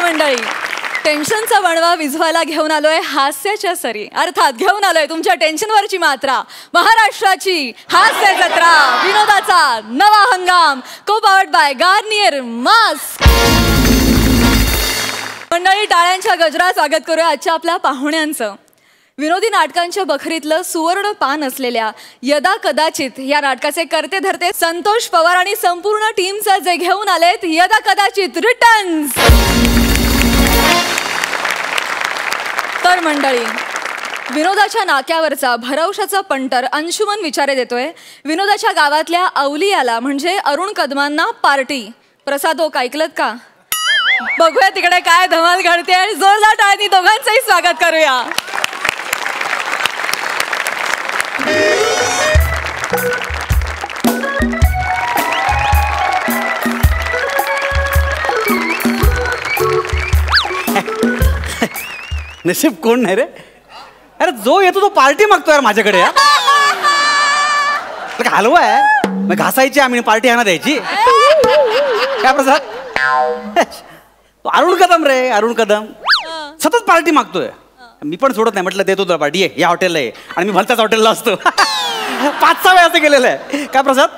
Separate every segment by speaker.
Speaker 1: मंडळी, टेन्शनचा वणवा विझवायला घेऊन आलोय हास्याच्या सरी, अर्थात घेऊन आलोय तुमच्या टेन्शनवरची मात्रा. महाराष्ट्राची हास्य जत्रा, विनोदाचा नवा हंगाम, को पावर्ड बाय गार्नियर मास्क. मंडळी, टाळ्यांच्या गजरात स्वागत करूया आजच्या आपल्या पाहुण्यांचं. विनोदी नाटकांच्या बखरीतलं सुवर्ण पान असलेल्या यदा कदाचित या नाटकाचे करते धरते संतोष पवार आणि संपूर्ण टीमचं जे घेऊन आलेत यदा कदाचित रिटर्न्स. तर मंडळी, विनोदाच्या नाक्यावरचा भरवशाचा पंटर अंशुमन विचारे देतोय विनोदाच्या गावातल्या अवलियाला म्हणजे अरुण कदमांना पार्टी. प्रसादोक ऐकलत का? बघूया तिकडे काय धमाल घडते आणि जोरदार टाळ्यांनी दोघांचंही स्वागत करूया.
Speaker 2: नशीब कोण नाही रे. अरे जो येतो तो पार्टी मागतो यार माझ्याकडे. हलवा आहे मग घासायची आम्ही पार्टी ह्यांना द्यायची. काय प्रसाद? अरुण कदम रे, अरुण कदम सतत पार्टी मागतोय. मी पण सोडत नाही, म्हटलं देतो तुला पार्टी, ये या हॉटेलला ये. आणि मी भलत्याच हॉटेलला असतो. 5-6 वेळा असं गेलेलं आहे. काय प्रसाद?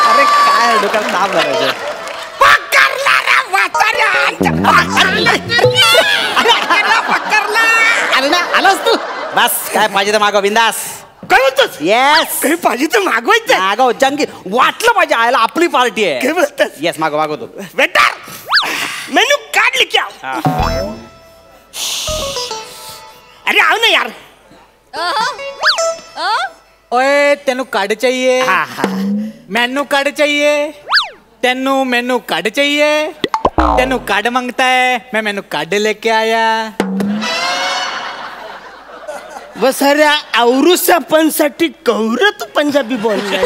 Speaker 2: अरे काय डोक्याला ताप लागायचं. आलास तू? बस काय पाहिजे तर मागव बिंदास.
Speaker 3: काय होतच?
Speaker 2: येस,
Speaker 3: काही पाहिजे तर मागवायचं.
Speaker 2: मागव, जंगी वाटलं पाहिजे आयला आपली पार्टी आहे.
Speaker 3: काय बोलतोस?
Speaker 2: येस मागव, मागवतो.
Speaker 3: बेटा मेनू कार्ड लेके आओ. अरे आओ ना यार.
Speaker 4: ओए तेनू कार्ड चाहिए?
Speaker 3: हाँ हाँ.
Speaker 4: मेनू कार्ड चाहिए? तेनू मेनू कार्ड चाहिए? तेनू कार्ड मांगता है, मैं मेनू कार्ड लेके आया.
Speaker 3: वसाऱ्या औरुसा पणसाठी कौर तू पंजाबी बोललाय.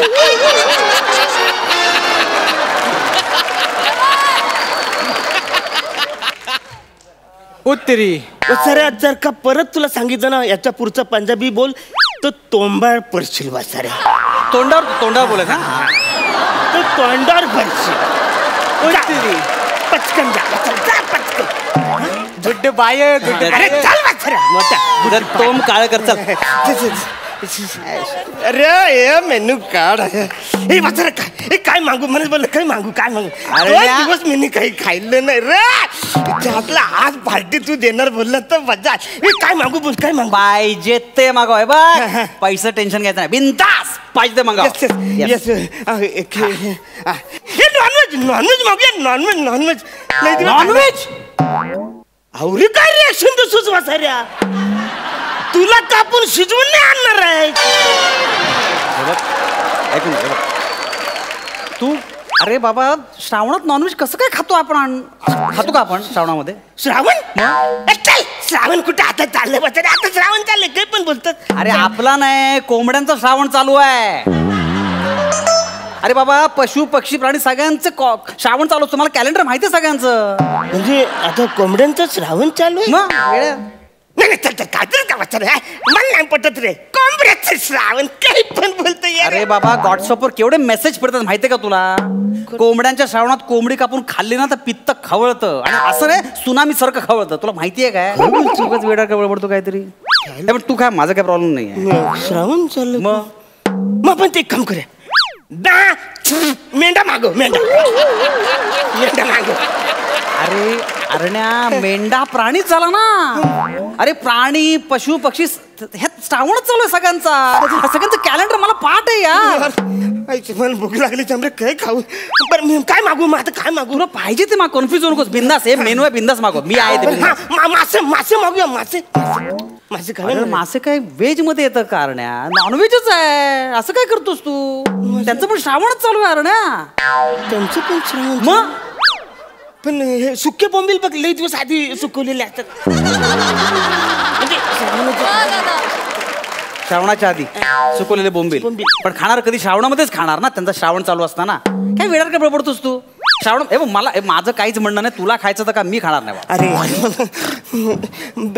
Speaker 4: उत्तरी
Speaker 3: वसाऱ्या जर का परत तुला सांगितलं ना याच्या पुढचं पंजाबी बोल तर तोंडावर पडशील. वसाऱ्या
Speaker 2: तोंडावर बोलत ना,
Speaker 3: तर तोंडावर पडशील.
Speaker 4: उत्तरी
Speaker 3: पटकन जा पटकन.
Speaker 4: गुड बाय, गुड
Speaker 3: अरे चल वसाऱ्या मोठा.
Speaker 2: जर तोम काळ करतात.
Speaker 3: अरे ये मेनू कार्ड हे वसाऱ्या काय काय मागू म्हणत बोल. काय मागू काय मागू?
Speaker 2: अरे
Speaker 3: दोन दिवस मी काही खाल्लं नाही रे. आपला आज पार्टी तू देणार बोलला तर मजा. काय मागू बोल, काय मागू?
Speaker 2: पाहिजे ते मागव. आहे बघ, पैसा टेन्शन घ्यायचं नाही, बिंदास पाहिजे ते मागव.
Speaker 3: यस हे नॉनव्हेज नॉनव्हेज मागूया. Nonveg nonveg
Speaker 2: nonveg.
Speaker 3: अवरी काय रिॲक्शन तू सुचवा साऱ्या. तुला कापून शिजवून नाही आणणार आहे.
Speaker 2: ऐकून तू. अरे बाबा, श्रावणात नॉनव्हेज कसं काय खातो आपण? खातो का आपण श्रावणामध्ये?
Speaker 3: श्रावण? चल श्रावण कुठे आता चाललंय बच्चा. आता श्रावण चाललंय काही पण बोलतात.
Speaker 2: अरे आपला नाही, कोंबड्यांचा श्रावण चालू आहे. अरे बाबा, पशु पक्षी प्राणी सगळ्यांचं श्रावण चालू असतो. मला कॅलेंडर माहिती आहे सगळ्यांचं.
Speaker 3: म्हणजे आता कोंबड्यांचं श्रावण चालू आहे?
Speaker 2: मग
Speaker 3: नाही चल काय तर का वाचर मला नाही पटत रे. कोंबड्याचं श्रावण काही पण बोलतो.
Speaker 2: अरे बाबा, व्हॉट्सअपवर केवढे मेसेज पडतात माहितीये का तुला? कोंबड्यांच्या श्रावणात कोंबडी कापून खाल्ली ना तर पित्त खवळतं. आणि असं रे सुनामी सारखं खवळतं. तुला माहितीये काय? चुकच वेडा खवळ पडतो काहीतरी. पण तू काय, माझा काय प्रॉब्लेम नाही.
Speaker 3: श्रावण चालू
Speaker 2: मग
Speaker 3: आपण ते काम करूया. मेंढा मागव, मेंढा मागव.
Speaker 2: अरे अरण्या, मेंढा प्राणीच झाला ना. अरे प्राणी पशु पक्षी ह्या श्रावणच चालू आहे सगळ्यांचा. सगळ्यांचं कॅलेंडर मला पाठ आहे यार.
Speaker 3: मला भूक लागली चंद्र, काय खाऊ? बरं मी काय मागू? मग आता काय मागू?
Speaker 2: तुला पाहिजे ते माग, कन्फ्युज होऊ नकोस. बिंदास हे मेनू आहे, बिंदास मागव. मी आहे ते.
Speaker 3: मासे मासे मागूया. मासे मासे काय?
Speaker 2: मासे काय व्हेज मध्ये येतं का अरण्या? नॉनव्हेजच आहे. असं काय करतोस तू? त्यांचं पण श्रावणच चालू आहे अरण्या.
Speaker 3: त्यांचं पण श्रावण?
Speaker 2: मग
Speaker 3: पण हे सुके बोंबील बघ लई दिवस आधी सुकवलेले असतात. म्हणजे
Speaker 2: श्रावणाच्या आधी सुकवलेले बोंबील. पण खाणार कधी? श्रावणामध्येच खाणार ना, त्यांचा श्रावण चालू असताना. काय वेळात काय पडतोस तू? श्रावण हे मला माझं काहीच म्हणणं नाही. तुला खायचं तर का मी खाणार नाही.
Speaker 3: अरे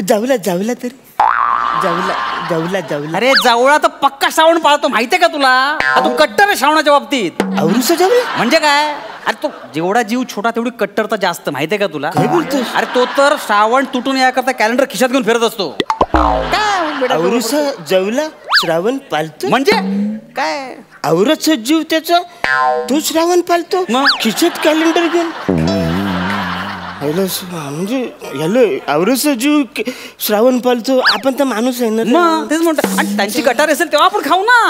Speaker 3: जाऊला तरी जाऊला.
Speaker 2: अरे जावळा तर पक्का श्रावण पाळतो माहितीये का तुला? तू कट्टर आहे श्रावणाच्या बाबतीत.
Speaker 3: औरुसा जाऊला
Speaker 2: म्हणजे काय? अरे तो जेवढा जीव छोटा तेवढी कट्टरता जास्त, माहितीये का तुला?
Speaker 3: काय बोलतोस?
Speaker 2: अरे तो तर श्रावण तुटून याकरता कॅलेंडर खिशात घेऊन फिरत असतो.
Speaker 3: औरस जवला श्रावण पालतो
Speaker 2: म्हणजे काय?
Speaker 3: औरच जीव त्याचा, तो श्रावण पालतो
Speaker 2: मग?
Speaker 3: खिशात कॅलेंडर घेऊन. म्हणजे याला औरस जीव श्रावण पालतो, आपण तर माणूस आहे ना.
Speaker 2: मग तेच म्हणतो. आणि त्यांची गटार असेल तेव्हा आपण खाऊ ना.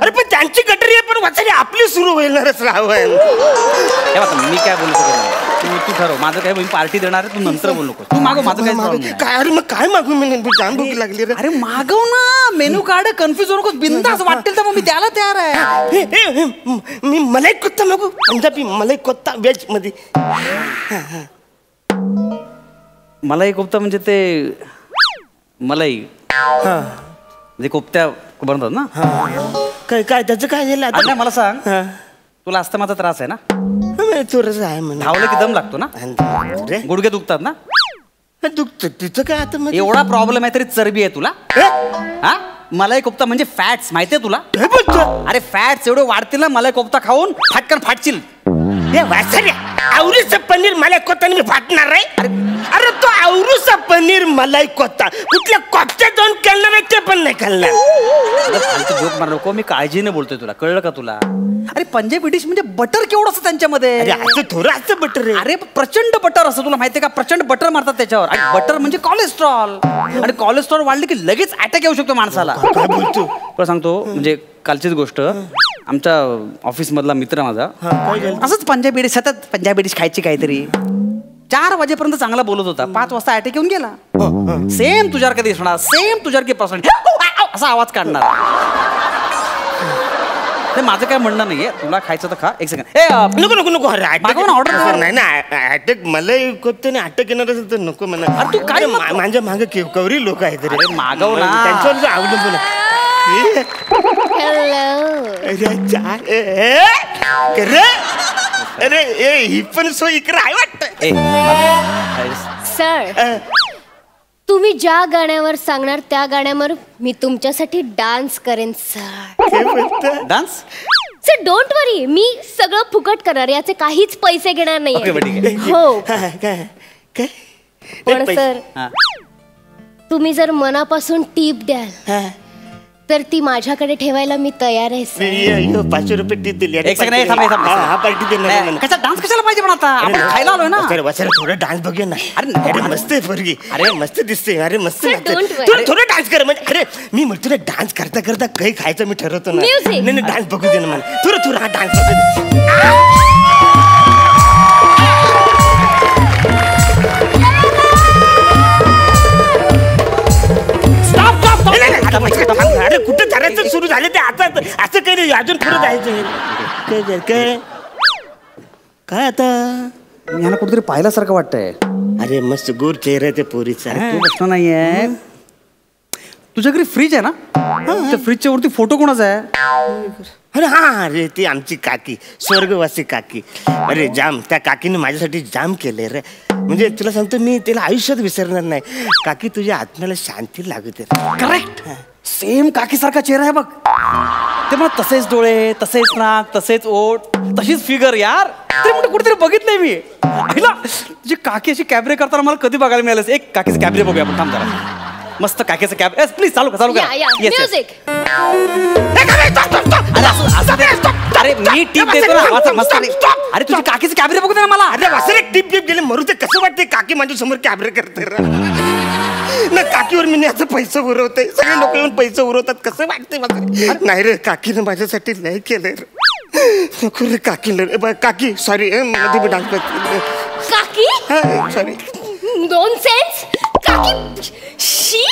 Speaker 3: अरे पण त्यांची गटारी आहे, पण वाचारी आपली सुरू होईल ना श्रावण.
Speaker 2: हे बघा मी काय बोलू शकत, तू ठरव. माझं काय, मी पार्टी देणार आहे, तू नंतर बोलू नको. तू मागव, माझं काय.
Speaker 3: काय अरे मग काय मागू मी, जाम भूक लागली रे.
Speaker 2: अरे मागव ना, मेनू कार्ड. कन्फ्युज होऊ नकोस, बिंदास वाटेल तर मग मी द्यायला तयार आहे.
Speaker 3: मी मलाई कोत्ता मागू, पंजाबी मलाई कोत्ता वेज मध्ये.
Speaker 2: मलाई कोफ्ता म्हणजे ते मलाई म्हणजे कोफ्त्या बनवतात ना.
Speaker 3: काय काय त्याचं काय झालं
Speaker 2: अरे
Speaker 3: आता?
Speaker 2: मला सांग, तुला अस्थमाचा त्रास आहे ना?
Speaker 3: थोडस आहे म्हणा.
Speaker 2: धावलं की दम लागतो ना,
Speaker 3: रे
Speaker 2: गुडघे दुखतात ना.
Speaker 3: दुखत तिचं काय आता म्हणजे?
Speaker 2: एवढा प्रॉब्लेम आहे तरी चरबी आहे तुला. हा, मलाई कोफ्ता म्हणजे फॅट्स, माहितीये तुला?
Speaker 3: काय बोलतो?
Speaker 2: अरे फॅट्स एवढे वाढतील ना मलाई कोफ्ता खाऊन, फाटकन फाटशील.
Speaker 3: हे वासऱ्या, आवरीचं पनीर मलाई कोत्ता मी फाटणार रे. अरे तो आवरूचा पनीर मलाई कोत्ता कुठल्या कोफ्त्या जाऊन केलणार आहे ते पण नाही खाल्लं.
Speaker 2: जोक मार नको, मी काळजीने बोलतोय तुला, कळलं का तुला? अरे पंजाबी डिश म्हणजे बटर केवढं असतं त्यांच्यामध्ये.
Speaker 3: अरे असं थोडं असं बटर रे.
Speaker 2: अरे प्रचंड बटर असतं, तुला माहितीये का? प्रचंड बटर मारतात त्याच्यावर. आणि बटर म्हणजे कोलेस्ट्रॉल, आणि कोलेस्ट्रॉल वाढले की लगेच अटॅक येऊ शकतो माणसाला.
Speaker 3: काय बोलतो?
Speaker 2: तुला सांगतो, म्हणजे कालचीच गोष्ट. आमच्या ऑफिस मधला मित्र माझा असंच पंजाबी डिश, सतत पंजाबी डिश खायची काहीतरी. 4 वाजेपर्यंत चांगला बोलत होता, 5 वाजता अटॅक येऊन गेला. सेम तुझ्यासारखं दिसणार, सेम तुझ्यासारखी पर्सन असा आवाज काढणार. माझं काय म्हणणं नाहीये, तुला खायचं तर खा. एक सेकंड.
Speaker 3: नको नको नको. अरे
Speaker 2: मागव ना, ऑर्डर कर.
Speaker 3: नाही ना, अटॅक मलाई कोत्ते अटॅक येणार असेल तर नको म्हणा.
Speaker 2: अरे तू काय
Speaker 3: माझ्या मागे कवरी लोक आहेत रे.
Speaker 2: अरे मागव ना,
Speaker 3: त्यांच्यावर अवलंबून. अरे ही पण सोय इकडे आहे वाटत.
Speaker 5: सर, तुम्ही ज्या गाण्यावर सांगणार त्या गाण्यावर मी तुमच्यासाठी डान्स करेन सर.
Speaker 2: डान्स?
Speaker 5: सर डोंट वरी, मी सगळं फुकट करणार, याचे काहीच पैसे घेणार नाही. हो
Speaker 3: काय
Speaker 5: पण सर, तुम्ही जर मनापासून टीप द्याल तर ती माझ्याकडे ठेवायला मी तयार आहे सर.
Speaker 3: 500 रुपये टीप दिली.
Speaker 2: एक सेकंड.
Speaker 3: हा पार्टी देणार.
Speaker 2: कसा डान्स कशाला पाहिजे पण आता आपण खायला आलोय ना.
Speaker 3: थोडं डान्स बघूया ना.
Speaker 2: अरे
Speaker 3: मस्त आहे पोरगी. अरे मस्त दिसते. अरे मस्त.
Speaker 5: Sir, don't worry.
Speaker 3: थोडं डान्स कर म्हणजे. अरे मी म्हणतो ना, डान्स करता करता काही खायचं मी ठरवतो ना.
Speaker 5: Music.
Speaker 3: नाही डान्स बघू दे ना मला. थोडं हा डान्स बघू दे. अरे कुठं करायचं सुरू झालं ते आता. असं काही नाही, अजून पुढे जायचं. काय आता
Speaker 2: यांना कुठेतरी पाहिल्यासारखं वाटतंय.
Speaker 3: अरे मस्त गोर चेहरा ते पोरीचा.
Speaker 2: तू प्रश्न नाहीये. तुझ्या घरी फ्रीज आहे ना? त्या फ्रीजच्या वरती फोटो कोणाचा आहे?
Speaker 3: अरे हा, अरे ती आमची काकी, स्वर्गवासी काकी. अरे जाम, त्या काकीने माझ्यासाठी जाम केले रे. म्हणजे तुला सांगतो, मी तिला आयुष्यात विसरणार नाही. काकी तुझ्या आत्म्याला शांती लागू दे.
Speaker 2: करेक्ट. सेम काकी सारखा चेहरा आहे बघ. ते मग तसेच डोळे, तसेच नाक, तसेच ओठ, तशीच फिगर. यार ते म्हणजे कुठेतरी बघितलंय मी. आईला तुझी काकी अशी कॅबरे करताना मला कधी बघायला मिळालं. एक काकीचं कॅबरे बघूया आपण. थांब जरा. मस्त काकीचं कॅब. प्लीज चालू करा.
Speaker 5: म्युझिक.
Speaker 2: अरे मी टीप देतो ना, मस्त. अरे तुझी काकीचं कॅबरे बघू दे ना मला.
Speaker 3: अरे वासरे टीप टीप गेले मरू. ते कसं वाटते काकी माझ्या समोर कॅबरे करते ना. काकीवर मी असं पैसे उरवते. सगळे लोक येऊन पैसे उरवतात. कसं वाटते? नाही रे, काकीनं माझ्यासाठी लय केलंय रे. नको रे काकी. काकी सॉरी, मध्ये मी डान्स करते.
Speaker 5: काकी
Speaker 3: सॉरी.
Speaker 5: दोन सेन्स. काकी शी.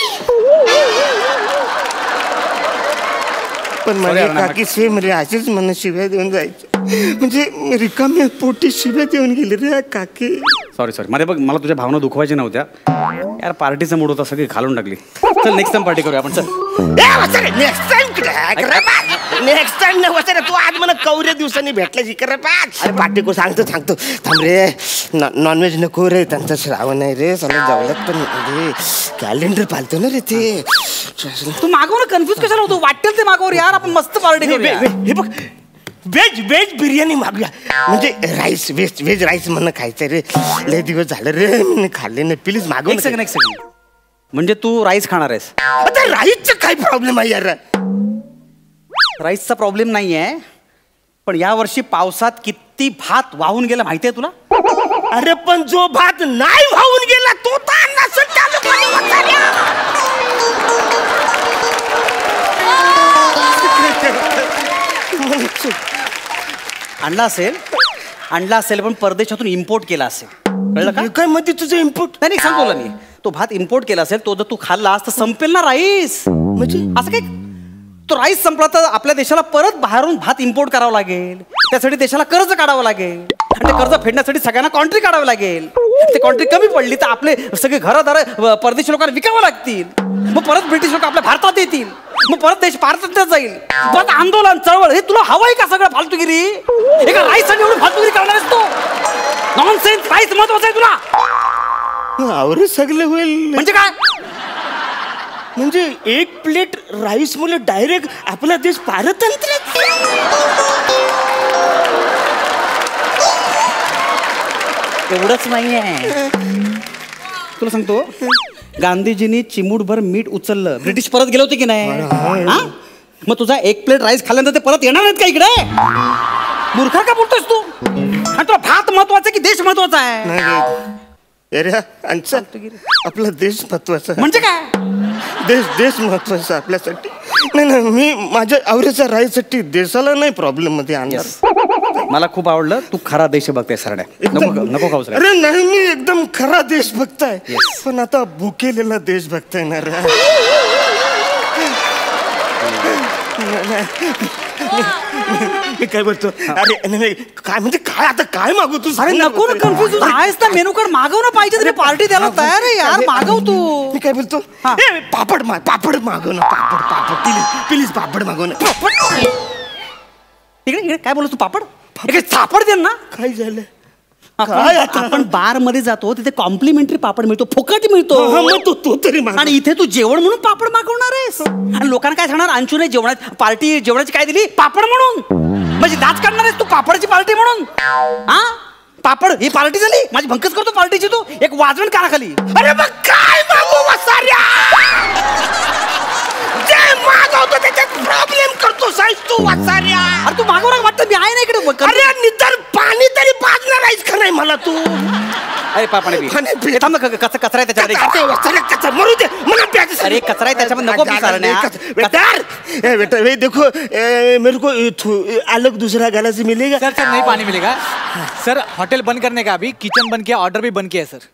Speaker 3: पण माझी काकी सेम रे, असेच मला शिव्या देऊन जायचे. म्हणजे रिकाम्या पोटी शिव्या देऊन गेली रे काकी.
Speaker 2: सॉरी. मध्ये बघ, मला तुझ्या भावना दुखवायच्या नव्हत्या यार. पार्टीचा मूड होता, सगळी घालून टाकली. चल नेक्स्ट टाइम पार्टी करूया आपण. चल
Speaker 3: नेक्स्ट टाइम नाही. तू आज मला कवऱ्या दिवसांनी भेटला शिकर. अरे पार्टी को सांगतो थांब रे. नॉनव्हेज नको रे, त्यांचा श्रावण आहे रे. सगळं जेवलात पण कॅलेंडर पालतो ना रे ते.
Speaker 2: तू मागव ना. कन्फ्युज कशाला होतो? वाटेल ते मागवर यार. आपण मस्त पार्टी करूया.
Speaker 3: हे बघ, व्हेज बिर्याणी मागूया. म्हणजे राईस व्हेज राईस म्हणून खायचं रे. लय दिवस झालं रे मी खाल्ले नाही. प्लीज मागव.
Speaker 2: एक सेकंड म्हणजे तू राईस खाणार आहेस?
Speaker 3: आता राईसचा काय प्रॉब्लेम आहे यार?
Speaker 2: राईसचा प्रॉब्लेम नाही आहे, पण या वर्षी पावसात किती भात वाहून गेला माहितीये तुला?
Speaker 3: अरे पण जो भात नाही वाहून गेला तो तर नसेल चालू
Speaker 2: आणला असेल पण परदेशातून इम्पोर्ट केला असेल. कळलं का?
Speaker 3: काय मध्ये तुझं इम्पोर्ट?
Speaker 2: नाही सांगतो तुला मी, तो भात इम्पोर्ट केला असेल, तो जर तू खाल्लास तर संपेल ना राईस.
Speaker 3: म्हणजे
Speaker 2: असं काय? तो राईस संपला तर आपल्या देशाला परत बाहेरून भात इम्पोर्ट करावं लागेल. त्यासाठी देशाला कर्ज काढावं लागेल आणि ते कर्ज फेडण्यासाठी सगळ्यांना कॉन्ट्री काढावं लागेल. ते कॉन्ट्री कमी पडली तर आपले सगळे घरदार परदेशी लोकांना विकावं लागतील. मग परत ब्रिटिश लोक आपल्या भारतात येतील. मग परत देश भारतात जाईल. परत आंदोलन चळवळ हे तुला हवंय का सगळं फालतुगिरी? एका राईस साठी एवढी फालतुगिरी करणार आहेस तू? नॉनसेन्स. राईस महत्वाचं आहे तुला?
Speaker 3: आवरे सगळे होईल
Speaker 2: म्हणजे काय?
Speaker 3: म्हणजे एक प्लेट राईस मुळे डायरेक्ट आपला देश पारतंत्र्य.
Speaker 2: एवढंच नाहीये, तुला सांगतो, गांधीजींनी चिमूटभर मीठ उचललं, ब्रिटिश परत गेले होते की नाही? मग तुझा एक प्लेट राईस खाल्ल्यानंतर ते परत येणार नाहीत का इकडे? मूर्खा का बोलतोस तू? आणि तुला भात महत्वाचा की देश महत्वाचा आहे?
Speaker 3: आपला देश महत्वाचा.
Speaker 2: म्हणजे काय?
Speaker 3: देश महत्वाचा आपल्यासाठी. नाही मी माझ्या आवरेच्या राईसाठी देशाला नाही प्रॉब्लेम मध्ये आणणार.
Speaker 2: मला खूप आवडलं, तू खरा देशभक्त आहे सरड्या. नको खाऊस.
Speaker 3: अरे नाही मी एकदम खरा देशभक्त आहे, पण आता भुकेलेला देशभक्त आहे ना रे. मी काय बोलतो? अरे नाही काय म्हणजे काय आता काय मागू तू?
Speaker 2: अरे नको ना, कन्फ्युज आहेस ना. मेनू कार्ड मागव ना, पाहिजे तरी पार्टी द्यायला तयार आहे यार. मागव तू.
Speaker 3: मी काय बोलतो? पापड मागव ना. पापड प्लीज पापड मागव ना.
Speaker 2: इकडे काय बोलतो तू? पापड सापड दे ना.
Speaker 3: काय झालं?
Speaker 2: काय आपण बार मध्ये जातो तिथे कॉम्प्लिमेंटरी पापड मिळतो, फुकट मिळतो.
Speaker 3: तो तरी
Speaker 2: आणि इथे तू जेवण म्हणून पापड मागवणार आहेस आणि लोकांना काय सांगणार? अंशूने जेवणाची काय दिली? पापड म्हणून. म्हणजे दात काढणार आहेस तू पापडची पार्टी म्हणून? हा पापड ही पार्टी झाली? माझी भंकच करतो पार्टीची तू. एक वाजवण करा खाली.
Speaker 3: अरे मग काय मागू वसाऱ्या? जे मागवतो त्याच्यात प्रॉब्लेम करतो साईज तू वसाऱ्या.
Speaker 2: अरे तू मागव ना, वाटतं मी आहे ना इकडे.
Speaker 3: अरे निदान पाणी तरी पाजणार आहेस का नाही मला तू?
Speaker 2: अरे पाणी कचरा आहे त्याच्यामध्ये.
Speaker 3: मरू दे मला प्यायचं.
Speaker 2: अरे कचरा आहे त्याच्यामध्ये, नको
Speaker 3: बेटा देखो मेरे को अलग दूसरा गाना से मिलेगा.
Speaker 4: सर नहीं पानी मिलेगा सर. होटल बंद करने का अभी, किचन बंद किया, ऑर्डर भी बंद किया है सर.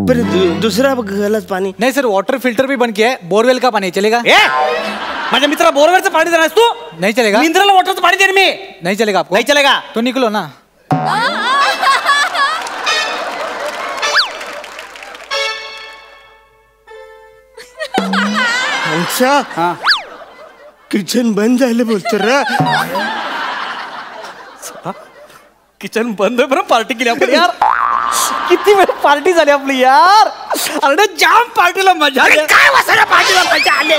Speaker 3: पर दूसरा गलास पानी
Speaker 4: नहीं सर, वाटर फिल्टर भी बंद किया है. बोरवेल का पानी चलेगा?
Speaker 2: माझ्या मित्राला बोरवेलचं पाणी देणार तू?
Speaker 4: नहीं चलेगा.
Speaker 2: मिनरल वॉटरचं पाणी दे मी.
Speaker 4: नहीं चलेगा आपको?
Speaker 2: नहीं चलेगा
Speaker 4: तो निकलो ना.
Speaker 3: अच्छा किचन बंद झालं बोलतो रा.
Speaker 2: किचन बंद आहे बरं. पार्टी केली आपण यार. किती वेळ पार्टी झाली आपली यार. अरे जाम पार्टीला मजा आली.
Speaker 3: काय वासाला पार्टीला मजा आली?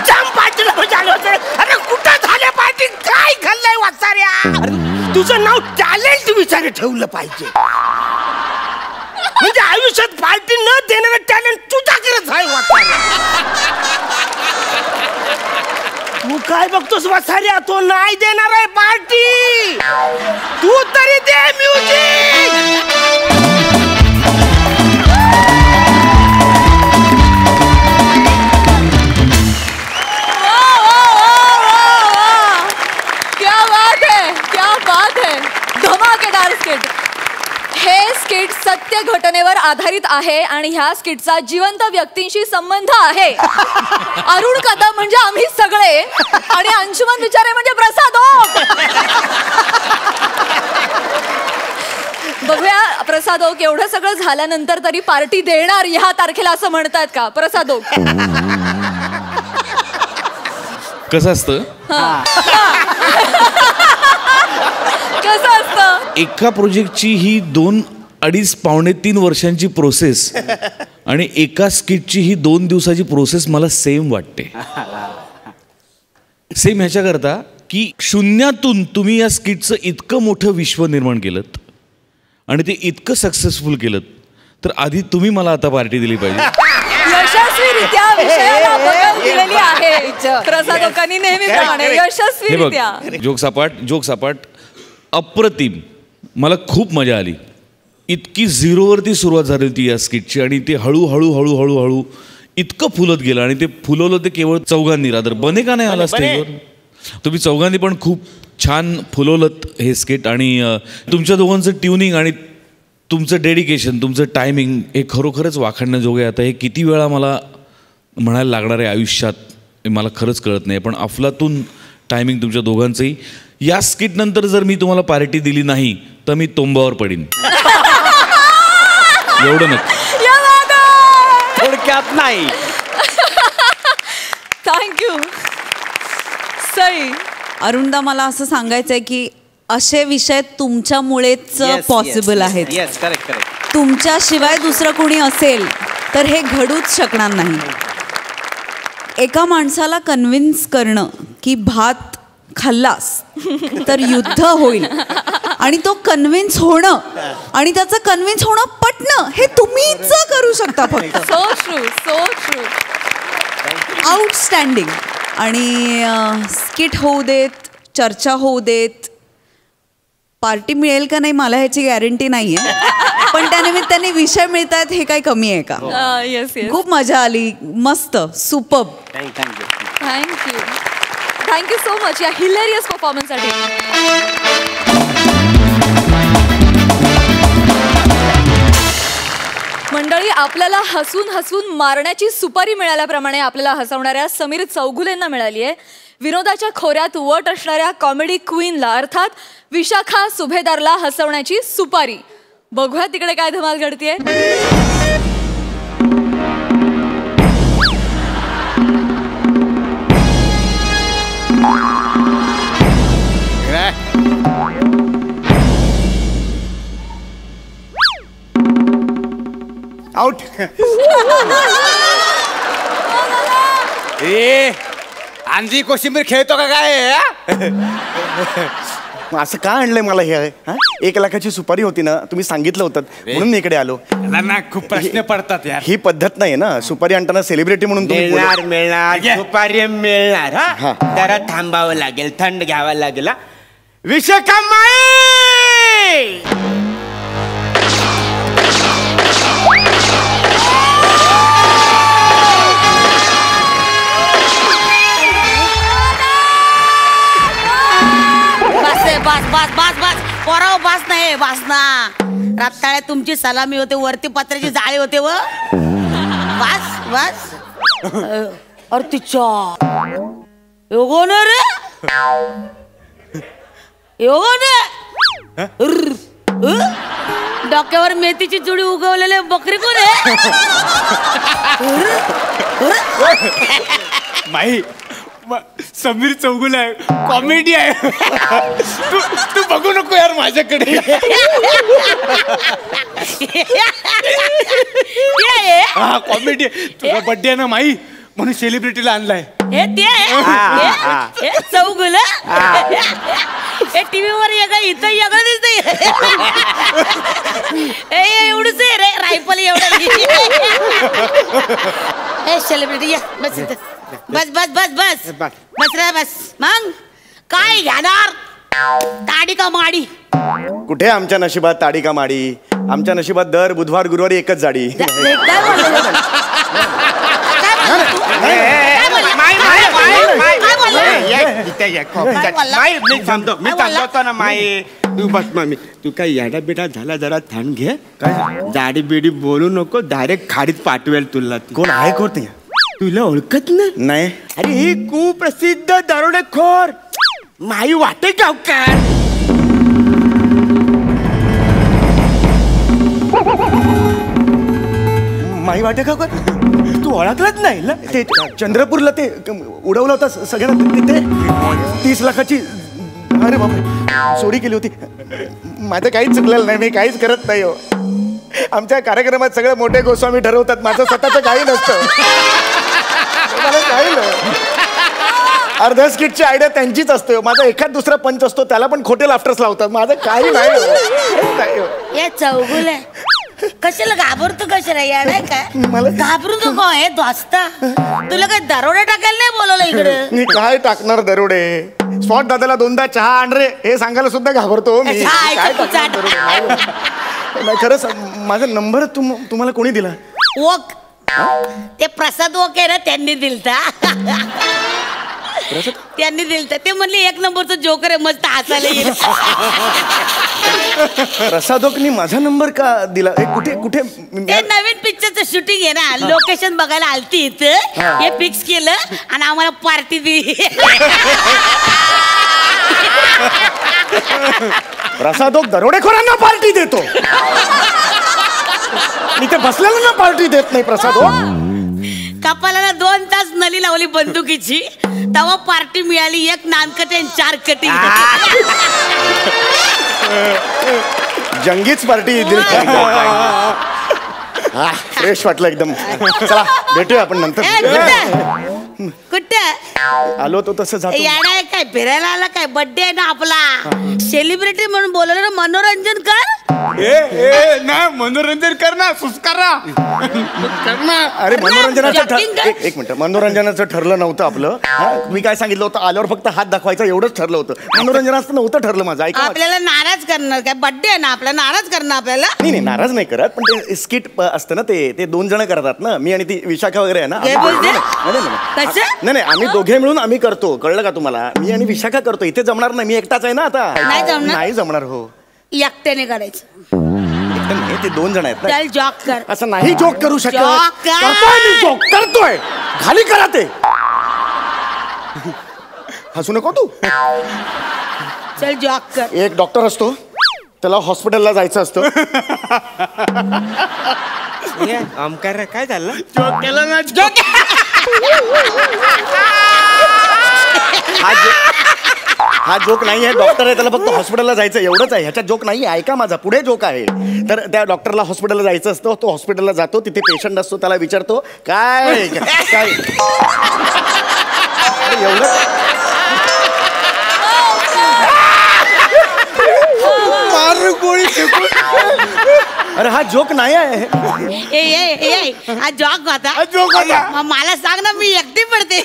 Speaker 3: जाम पार्टीला मजा आली होते. अरे कुठं झाल्या पार्टी? काय खाल्लंय वासाऱ्या? तुझं नाव टॅलेंट विचार ठेवलं पाहिजे. म्हणजे आयुष्यात पार्टी न देणारं टॅलेंट तुझ्याकडेच आहे वासाऱ्या. तू काय बघतोस वासाऱ्या? तो नाही देणार आहे पार्टी. तू तरी दे म्युझिक.
Speaker 1: धमाकेदार स्किट. हे स्किट सत्य घटनेवर आधारित आहे आणि ह्या स्किटचा जिवंत व्यक्तींशी संबंध आहे. अरुण कदम म्हणजे आम्ही सगळे आणि अंशुमन विचारे म्हणजे प्रसाद ओक. बघूया प्रसाद ओक, एवढं सगळं झाल्यानंतर तरी पार्टी देणार ह्या तारखेला असं म्हणतात का प्रसाद ओक?
Speaker 6: कसं असतं,
Speaker 1: कसं असतं,
Speaker 6: एका प्रोजेक्टची ही 2, 2.5, पावणे 3 वर्षांची प्रोसेस आणि एका स्किटची ही 2 दिवसाची प्रोसेस मला सेम वाटते. सेम ह्याच्याकरता की शून्यातून तुम्ही या स्किटचं इतकं मोठं विश्व निर्माण केलं आणि ते इतकं सक्सेसफुल केलं, तर आधी तुम्ही मला आता पार्टी दिली पाहिजे.
Speaker 1: यशस्वीरित्या विषयाला बगल दिलेली आहे प्रसाद ओकांनी नेहमीप्रमाणे यशस्वीरित्या.
Speaker 6: जोक सपाट अप्रतिम. मला खूप मजा आली. इतकी झिरोवरती सुरुवात झाली होती या स्किटची आणि ते हळूहळू इतकं फुलत गेलं आणि ते फुलवलं ते केवळ चौघांनी. रादर बने का नाही आला स्टेजवर. तुम्ही चौघांनी पण खूप छान फुलवलंत हे स्किट आणि तुमच्या दोघांचं ट्युनिंग आणि तुमचं डेडिकेशन, तुमचं टायमिंग हे खरोखरच वाखाणण्याजोगं आहे. आता हे किती वेळा मला म्हणायला लागणार आहे आयुष्यात मला खरंच कळत नाही, पण अफलातून टायमिंग तुमच्या दोघांचंही. या स्किट नंतर जर मी तुम्हाला पार्टी दिली नाही तर मी तोंबावर पडीन. एवढं नक्की.
Speaker 2: थोडक्यात नाही.
Speaker 1: थँक्यू सई.
Speaker 7: अरुणदा, मला असं सांगायचं आहे की असे विषय तुमच्यामुळेच पॉसिबल आहेत. तुमच्याशिवाय दुसरं कोणी असेल तर हे घडूच शकणार नाही. एका माणसाला कन्व्हिन्स करणं की भात खाल्लास तर युद्ध होईल आणि तो कन्व्हिन्स होणं आणि त्याचं कन्व्हिन्स होणं पटणं हे तुम्हीच करू शकता फक्त.
Speaker 1: So true.
Speaker 7: आउटस्टँडिंग. आणि स्किट होऊ देत, चर्चा होऊ देत, पार्टी मिळेल का नाही मला ह्याची गॅरंटी नाही आहे, पण त्यानिमित्ताने विषय मिळतात हे काही कमी आहे का.
Speaker 1: येस.
Speaker 7: खूप मजा आली. मस्त. सुपर्ब.
Speaker 1: थँक्यू सो मच या हिलेरियस परफॉर्मन्ससाठी. मंडळी, आपल्याला हसून मारण्याची सुपारी मिळाल्याप्रमाणे आपल्याला हसवणाऱ्या समीर चौगुलेंना मिळाली आहे विनोदाच्या खोऱ्यात वट असणाऱ्या कॉमेडी क्वीनला अर्थात विशाखा सुभेदारला हसवण्याची सुपारी. बघूया तिकडे काय धमाल घडतीये.
Speaker 3: आउट.
Speaker 4: ए अंजी कोशिंबीर खेळतो का काय.
Speaker 3: असं का आणलंय मला हे. 1 लाखाची सुपारी होती ना, तुम्ही सांगितलं होतं म्हणून मी इकडे आलो.
Speaker 4: ना खूप प्रश्न पडतात यार.
Speaker 3: ही पद्धत नाही ना, सुपारी आणताना सेलिब्रिटी म्हणून
Speaker 8: मिळणार सुपारी मिळणार. जरा थांबावं लागेल, थंड घ्यावं लागेल. विशाखा माई
Speaker 9: बस पोराव बस नाही बस ना. रताळ्यात तुमची सलामी होते, वरती पत्र्याची जाळी होते व बस. अरे तिच्या योगोन रे योगोन डोक्यावर मेथीची जुडी उगवलेले बकरी कोण आहे.
Speaker 4: माही समीर चौगुले आहे, कॉमेडी आहे. तू बघू नको यार माझ्याकडे. हा कॉमेडी. तुझा बर्थडे आहे ना माही, म्हणून सेलिब्रिटीला आणलाय.
Speaker 9: चौगुल हे टीव्ही वर इथं वेगळं दिसतंय. एवढंच आहे रे रायफल एवढं. सेलिब्रिटी बस. मग काय घेणार. ताडी का माडी.
Speaker 3: कुठे आमच्या नशिबात ताडी का माडी. आमच्या नशिबात दर बुधवार गुरुवारी एकच जाडी.
Speaker 8: मी सांगतो ना माई. तू बस मामी, तू काय याडा बिडा झाला, जरा थंड घे. जाडी बिडी बोलू नको, डायरेक्ट खाडीत पाठवेल तुला.
Speaker 3: कोण आहे कोण
Speaker 8: तुला ओळखत नाही. अरे ही कुप्रसिद्ध दरोडेखोर माई वाटे गावकार.
Speaker 3: माई वाटे का तू ओळखलंच नाही ना. ते चंद्रपूरला ते उडवलं होता सगळ्यांना तिथे 30 लाखाची. अरे बापरे, चोरी केली होती. माझं काहीच चुकलेलं नाही, मी काहीच करत नाही हो. आमच्या कार्यक्रमात सगळे मोठे गोस्वामी ठरवतात, माझं स्वतःचं काही नसतं. मला काही अर्ध्या स्किटची आयडिया त्यांचीच असते. माझा एखाद दुसरा पंच असतो त्याला पण खोटे लाफ्टर्स लावतात. माझं काही नाही.
Speaker 9: हे चौगुल आहे. कशाला घाबरतो कशाला यार काय घाबरू नको. हे दोस्ता तुला काय दरोडे टाकायला नाही बोलवलं इकडे.
Speaker 3: मी काय टाकणार दरोडे. स्पॉट दादाला 2दा चहा आण रे हे सांगायला सुद्धा घाबरतो मी. नाही खरंच माझा नंबर तुम्हाला कोणी दिला?
Speaker 9: ओक ते प्रसाद ओक आहे ना त्यांनी दिलता. त्यांनी दिलता. ते म्हणले 1 नंबरचं जोकर आहे मस्त हसायला येईल.
Speaker 3: प्रसादोकनी माझा नंबर का दिला? कुठे कुठे?
Speaker 9: ते नवीन पिक्चरचं शूटिंग आहे ना लोकेशन बघायला आलती इथं. हे फिक्स केलं आणि आम्हाला पार्टी दिली.
Speaker 3: प्रसादोक दरोडेखोरांना पार्टी देतो. इथे बसलेल्यांना पार्टी देत नाही प्रसादोक.
Speaker 9: कपालाला 2 तास नली लावली बंदुकीची तेव्हा पार्टी मिळाली. 1 नानकट आणि 4 कटिंग.
Speaker 3: जंगीच पार्टी दिली. हा फ्रेश वाटलं एकदम. चला भेटूया आपण नंतर.
Speaker 9: कुठं
Speaker 3: आलो तो तसं जातो.
Speaker 9: याडा आहे काय फिरायला आला काय? बर्थडे आहे ना आपला. सेलिब्रिटी म्हणून बोलवलं ना मनोरंजन कर.
Speaker 8: नाही मनोरंजन कर ना सुस्कारा
Speaker 3: अरे मनोरंजनाचं एक मिनिट मनोरंजनाचं ठरलं नव्हतं आपलं. मी काय सांगितलं होतं आल्यावर फक्त हात दाखवायचा एवढंच ठरलं होतं. मनोरंजनाचं नव्हतं ठरलं माझं. ऐका
Speaker 9: आपल्याला नाराज करणार काय? बर्थडे आहे ना आपला नाराज करणार आपल्याला.
Speaker 3: नाही नाराज नाही करत पण ते स्किट असतं ना ते 2 जण करतात ना. मी आणि ती विशाखा वगैरे आहे ना. नाही आम्ही दोघे मिळून आम्ही करतो. कळलं का तुम्हाला? मी आणि विशाखा करतो. इथे जमणार नाही. मी एकटाच आहे ना आता. नाही जमणार. हो
Speaker 9: एकट्याने करायचं.
Speaker 3: ते 2 जण आहेत ना.
Speaker 9: जॉक कर.
Speaker 3: असं नाही जोक करू शकत. जोक करतोय. खाली करा ते. हसू नको तू.
Speaker 9: चल जॉक कर.
Speaker 3: एक डॉक्टर असतो त्याला हॉस्पिटलला जायचं असतं.
Speaker 8: आमकार काय झालं?
Speaker 3: जोक केलं ना. जोक हा जोक नाही आहे. डॉक्टर आहे त्याला फक्त हॉस्पिटलला जायचं एवढंच आहे. ह्याच्यात जोक नाही आहे. ऐका माझा पुढे जोक आहे. तर त्या डॉक्टरला हॉस्पिटलला जायचं असतं. तो हॉस्पिटलला जातो. तिथे पेशंट असतो. त्याला विचारतो काय काय एवढं. अरे हा जोक नाही आहे.
Speaker 9: हा जॉक होता. मला सांग ना मी एकटी पडते.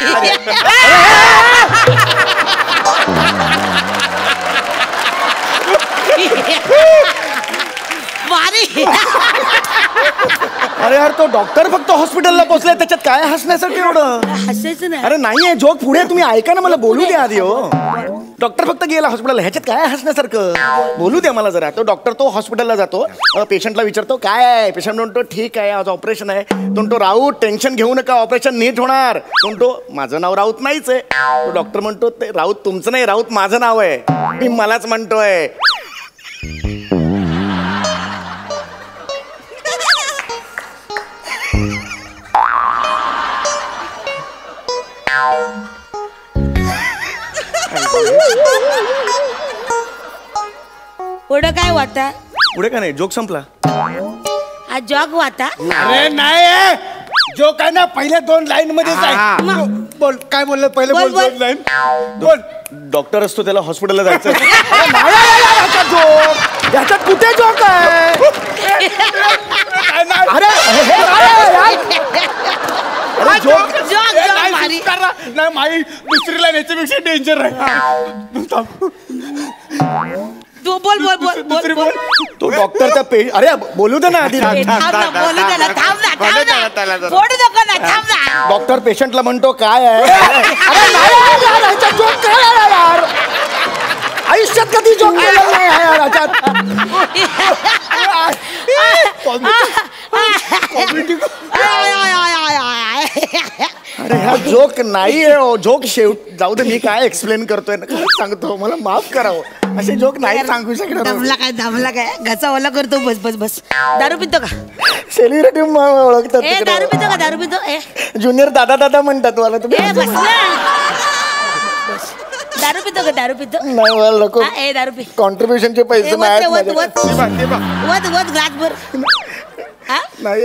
Speaker 3: अरे यार तो डॉक्टर फक्त हॉस्पिटलला पोहोचलाय त्याच्यात काय हसण्यासाठी एवढं?
Speaker 9: हसायचं नाही.
Speaker 3: अरे नाहीये जोक पुढे तुम्ही ऐका ना मला बोलू द्या आधी. हो डॉक्टर फक्त गेला हॉस्पिटलला ह्याच्यात काय हसण्यासारखं? बोलू द्या मला जरा. तो हॉस्पिटलला जातो. पेशंटला विचारतो काय आहे? पेशंट म्हणतो ठीक आहे आज ऑपरेशन आहे. तो राऊत टेन्शन घेऊ नका ऑपरेशन नीट होणार. तो माझं नाव राऊत नाहीच आहे. तो डॉक्टर म्हणतो ते राऊत तुमचं नाही राऊत माझं नाव आहे. मी मलाच म्हणतोय.
Speaker 9: पुढे काय होता?
Speaker 3: पुढे काय नाही जोक संपला.
Speaker 9: हा जॉक होता.
Speaker 8: अरे नाही जो काय ना पहिल्या 2 लाईन मध्येच आहे. बोल काय बोललं पहिले बोल 2 लाईन बोल.
Speaker 3: डॉक्टर असतो त्याला हॉस्पिटलला जायचं. ह्याच्यात कुठे जोक आहे? अरे
Speaker 8: नाही माई दुसरी लाईन याच्यापेक्षा डेंजर आहे.
Speaker 9: तू बोल बोल बोल बोल बोल.
Speaker 3: तो डॉक्टरचा अरे बोलू दे ना आधी. डॉक्टर पेशंटला म्हणतो काय आहे? आयुष्यात कधी जोक केलेला नाही आहे याच्यात. अरे हा जोक नाही आहे. जोक जाऊ दे. मी काय एक्सप्लेन करतोय ना सांगतो. मला माफ करावं. असे जोक नाही सांगू शकणार.
Speaker 9: दमला काय घसा ओला करतो. बस बस बस. दारू पितो का?
Speaker 3: सेलिब्रिटी ओळखतात.
Speaker 9: दारू पितो का? दारू पितो.
Speaker 3: ज्युनियर दादा म्हणतात मला तुम्ही.
Speaker 9: दारू पितो का? दारू पितो
Speaker 3: नाही मला नको.
Speaker 9: दारू पी.
Speaker 3: कॉन्ट्रीब्युशनचे पैसे नाही.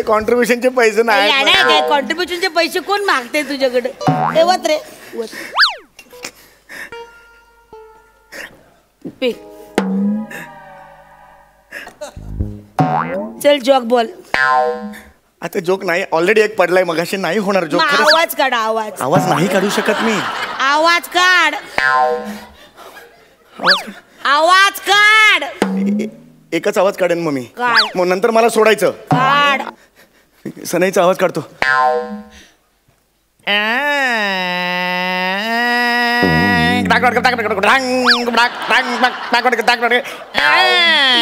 Speaker 3: कॉन्ट्रीब्युशनचे पैसे नाही.
Speaker 9: कॉन्ट्रीब्युशनचे पैसे कोण मागते तुझ्याकडे? वत रे पी. चल जोक बोल.
Speaker 8: आता जोक नाही, ऑलरेडी एक पडलाय मगाशी, नाही होणार जोक.
Speaker 9: आवाज काढ. आवाज.
Speaker 8: आवाज नाही काढू शकत मी.
Speaker 9: आवाज काढ. आवाज काढ.
Speaker 8: एकच आवाज काढेन मग मी.
Speaker 9: काढ.
Speaker 8: मग नंतर मला सोडायचं.
Speaker 9: काढ.
Speaker 8: सनईचा आवाज काढतो.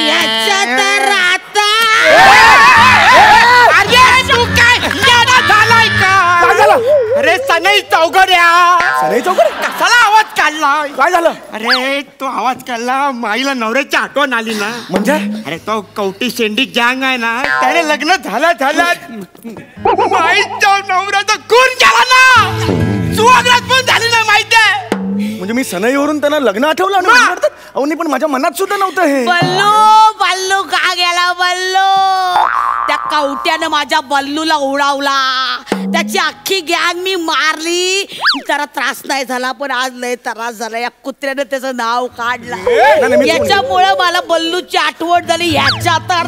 Speaker 9: याच्या तर आता
Speaker 3: अरे सनई चौघड्या.
Speaker 8: सनई चौघडे
Speaker 3: कसाला आवाज काढला?
Speaker 8: काय झालं?
Speaker 3: अरे तो आवाज काढला, माईला नवऱ्याची आठवण आली ना.
Speaker 8: म्हणजे
Speaker 3: अरे तो कवटी शेंडी गँग आहे ना, त्याने लग्न झालं माईच्या नवऱ्याचा खून केला ना. सुहागरात पण झाली ना माहितीये.
Speaker 8: म्हणजे मी सनईवरून त्यांना लग्न आठवलं आणि अहो पण माझ्या मनात सुद्धा नव्हतं हे.
Speaker 9: बल्लू का गेला बल्लू? त्या कवट्यानं माझ्या बल्लूला उडवला. त्याची अख्खी गँग मी मारली. जरा त्रास नाही झाला, पण आज लय त्रास झाला. या कुत्र्यानं त्याचं नाव काढलं. याच्यामुळे मला बल्लूची आठवण झाली. ह्याच्या तर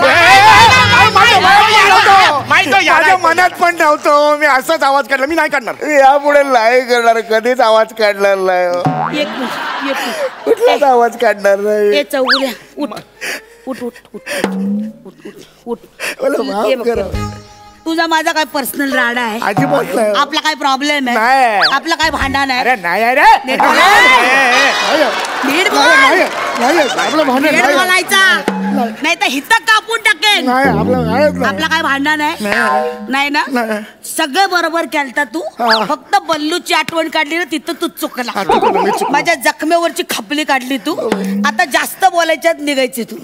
Speaker 8: माझ्या मनात पण नव्हतं. मी असाच आवाज काढला. मी नाही काढणार यापुढे. नाही करणार, कधीच आवाज काढणार नाही.
Speaker 9: एक मिनिट
Speaker 8: कुठलाच आवाज काढणार नाही.
Speaker 9: ए चौगुल्या उठ उठ उठ उठ उठ उठ. तुझा माझा काय पर्सनल राडा आहे?
Speaker 8: अजिबात नाही.
Speaker 9: आपला काय प्रॉब्लेम आहे?
Speaker 8: नाही.
Speaker 9: आपला काय भांडण आहे?
Speaker 8: अरे नाही. अरे
Speaker 9: नीट बोल. नीट बोलायचा, नाही तर हिथं कापून टाकेन. आपला काय भांडण आहे? नाही ना. सगळं बरोबर केलता तू. फक्त बल्लूची आठवण काढली ना, तिथं तू चुकला. माझ्या जखमेवरची खपली काढली तू. आता जास्त बोलायच्यात निघायची तू.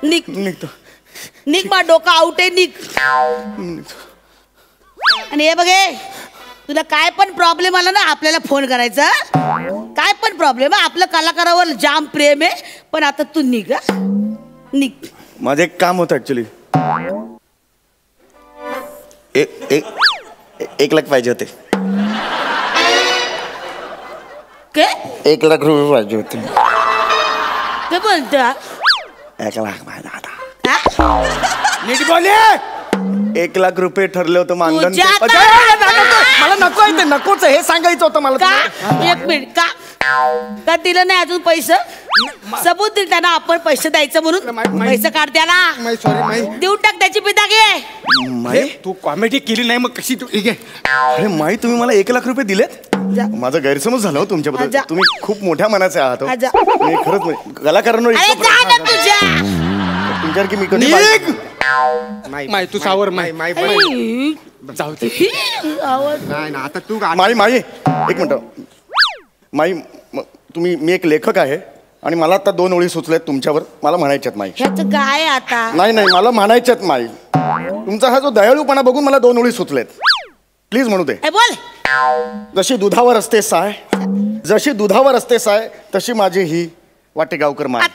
Speaker 9: निघतो. निघ. मा डोकं आउट आहे. निघ. आणि हे बघे, तुला काय पण प्रॉब्लेम आला ना, आपल्याला फोन करायचा. काय पण प्रॉब्लेम आहे, आपलं कलाकारावर जाम प्रेम आहे. पण आता तू निघ. निघ.
Speaker 8: माझं एक काम होतं ऍक्च्युली. 1 लाख पाहिजे होते. 1 लाख रुपये पाहिजे होते.
Speaker 9: काय बोलतो?
Speaker 8: 1 लाख पाहिजे आता. नीट बोले. 1 लाख रुपये ठरले होतं मानधन. मला नको आहे ते. नकोच हे सांगायचं होतं मला.
Speaker 9: एक मिनिट. का दिलं नाही अजून पैसे? सबूत दिल त्यांना आपण पैसे द्यायचं म्हणून. पैसे काढ त्याला.
Speaker 8: सॉरी.
Speaker 9: देऊन टाक. त्याची पिता घे.
Speaker 8: माई
Speaker 3: तू कॉमेडी केली नाही मग कशी तू?
Speaker 8: अरे माई, तुम्ही मला 1 लाख रुपये दिलेत. माझा गैरसमज झाला हो तुमच्याबद्दल. तुम्ही खूप मोठ्या मनाचे आहात. मी खरंच कलाकारांवर तुमच्यासारखी मी कधी
Speaker 3: माई तू सावर. माई जाऊ दे. नाही ना, आता तू
Speaker 8: माई एक मिनिट. माई मी एक लेखक आहे आणि मला आता 2 ओळी सुचल्यात तुमच्यावर. मला म्हणायच्यात माई.
Speaker 9: ह्याचं काय आता?
Speaker 8: नाही मला म्हणायच्यात माई. तुमचा हा जो दयाळूपणा बघून मला 2 ओळी सुचलेत. प्लीज म्हणू दे.
Speaker 9: बोल.
Speaker 8: जशी दुधावर असते साय, जशी दुधावर असते साय, तशी माझी ही वाटे गावकर माय.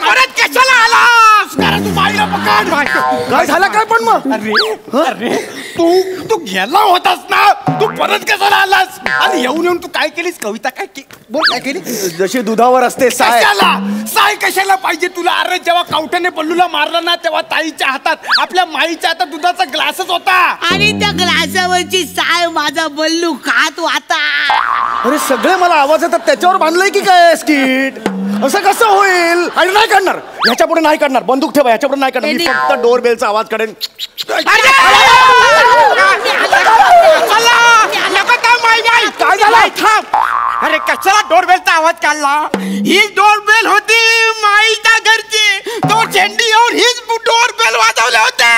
Speaker 3: परत कशाला आलास? तू माईला पकड.
Speaker 8: काय झालं काय पण मग?
Speaker 3: अरे तू गेला होतास ना, तू परत कशाला आलास? अरे येऊन तू काय केलीस? कविता काय बोल, काय केली?
Speaker 8: जशी दुधावर असते साय.
Speaker 3: साय कशाला पाहिजे तुला? अरे जेव्हा कवठ्याने बल्लूला मारला ना, तेव्हा ताईच्या हातात, आपल्या माईच्या हातात दुधाचा ग्लासच होता.
Speaker 9: आणि त्या ग्लासावरची साय माझा बल्लू खात आता.
Speaker 8: अरे सगळे मला आवाज येतात, त्याच्यावर बांधलंय की काय स्किट? असं कसं होईल? आणि नाही काढणार, ह्याच्या पुढे नाही काढणार. बंदूक ठेवा, ह्याच्या पुढे नाही काढणार. मी फक्त डोर बेलचा आवाज काढेन.
Speaker 3: काय झालं? थांब. अरे कशाला डोरबेलचा आवाज काढला? ही डोरबेल होती माईच्या घरची. तो झेंडी येऊन हीच डोरबेल वाजवले होते.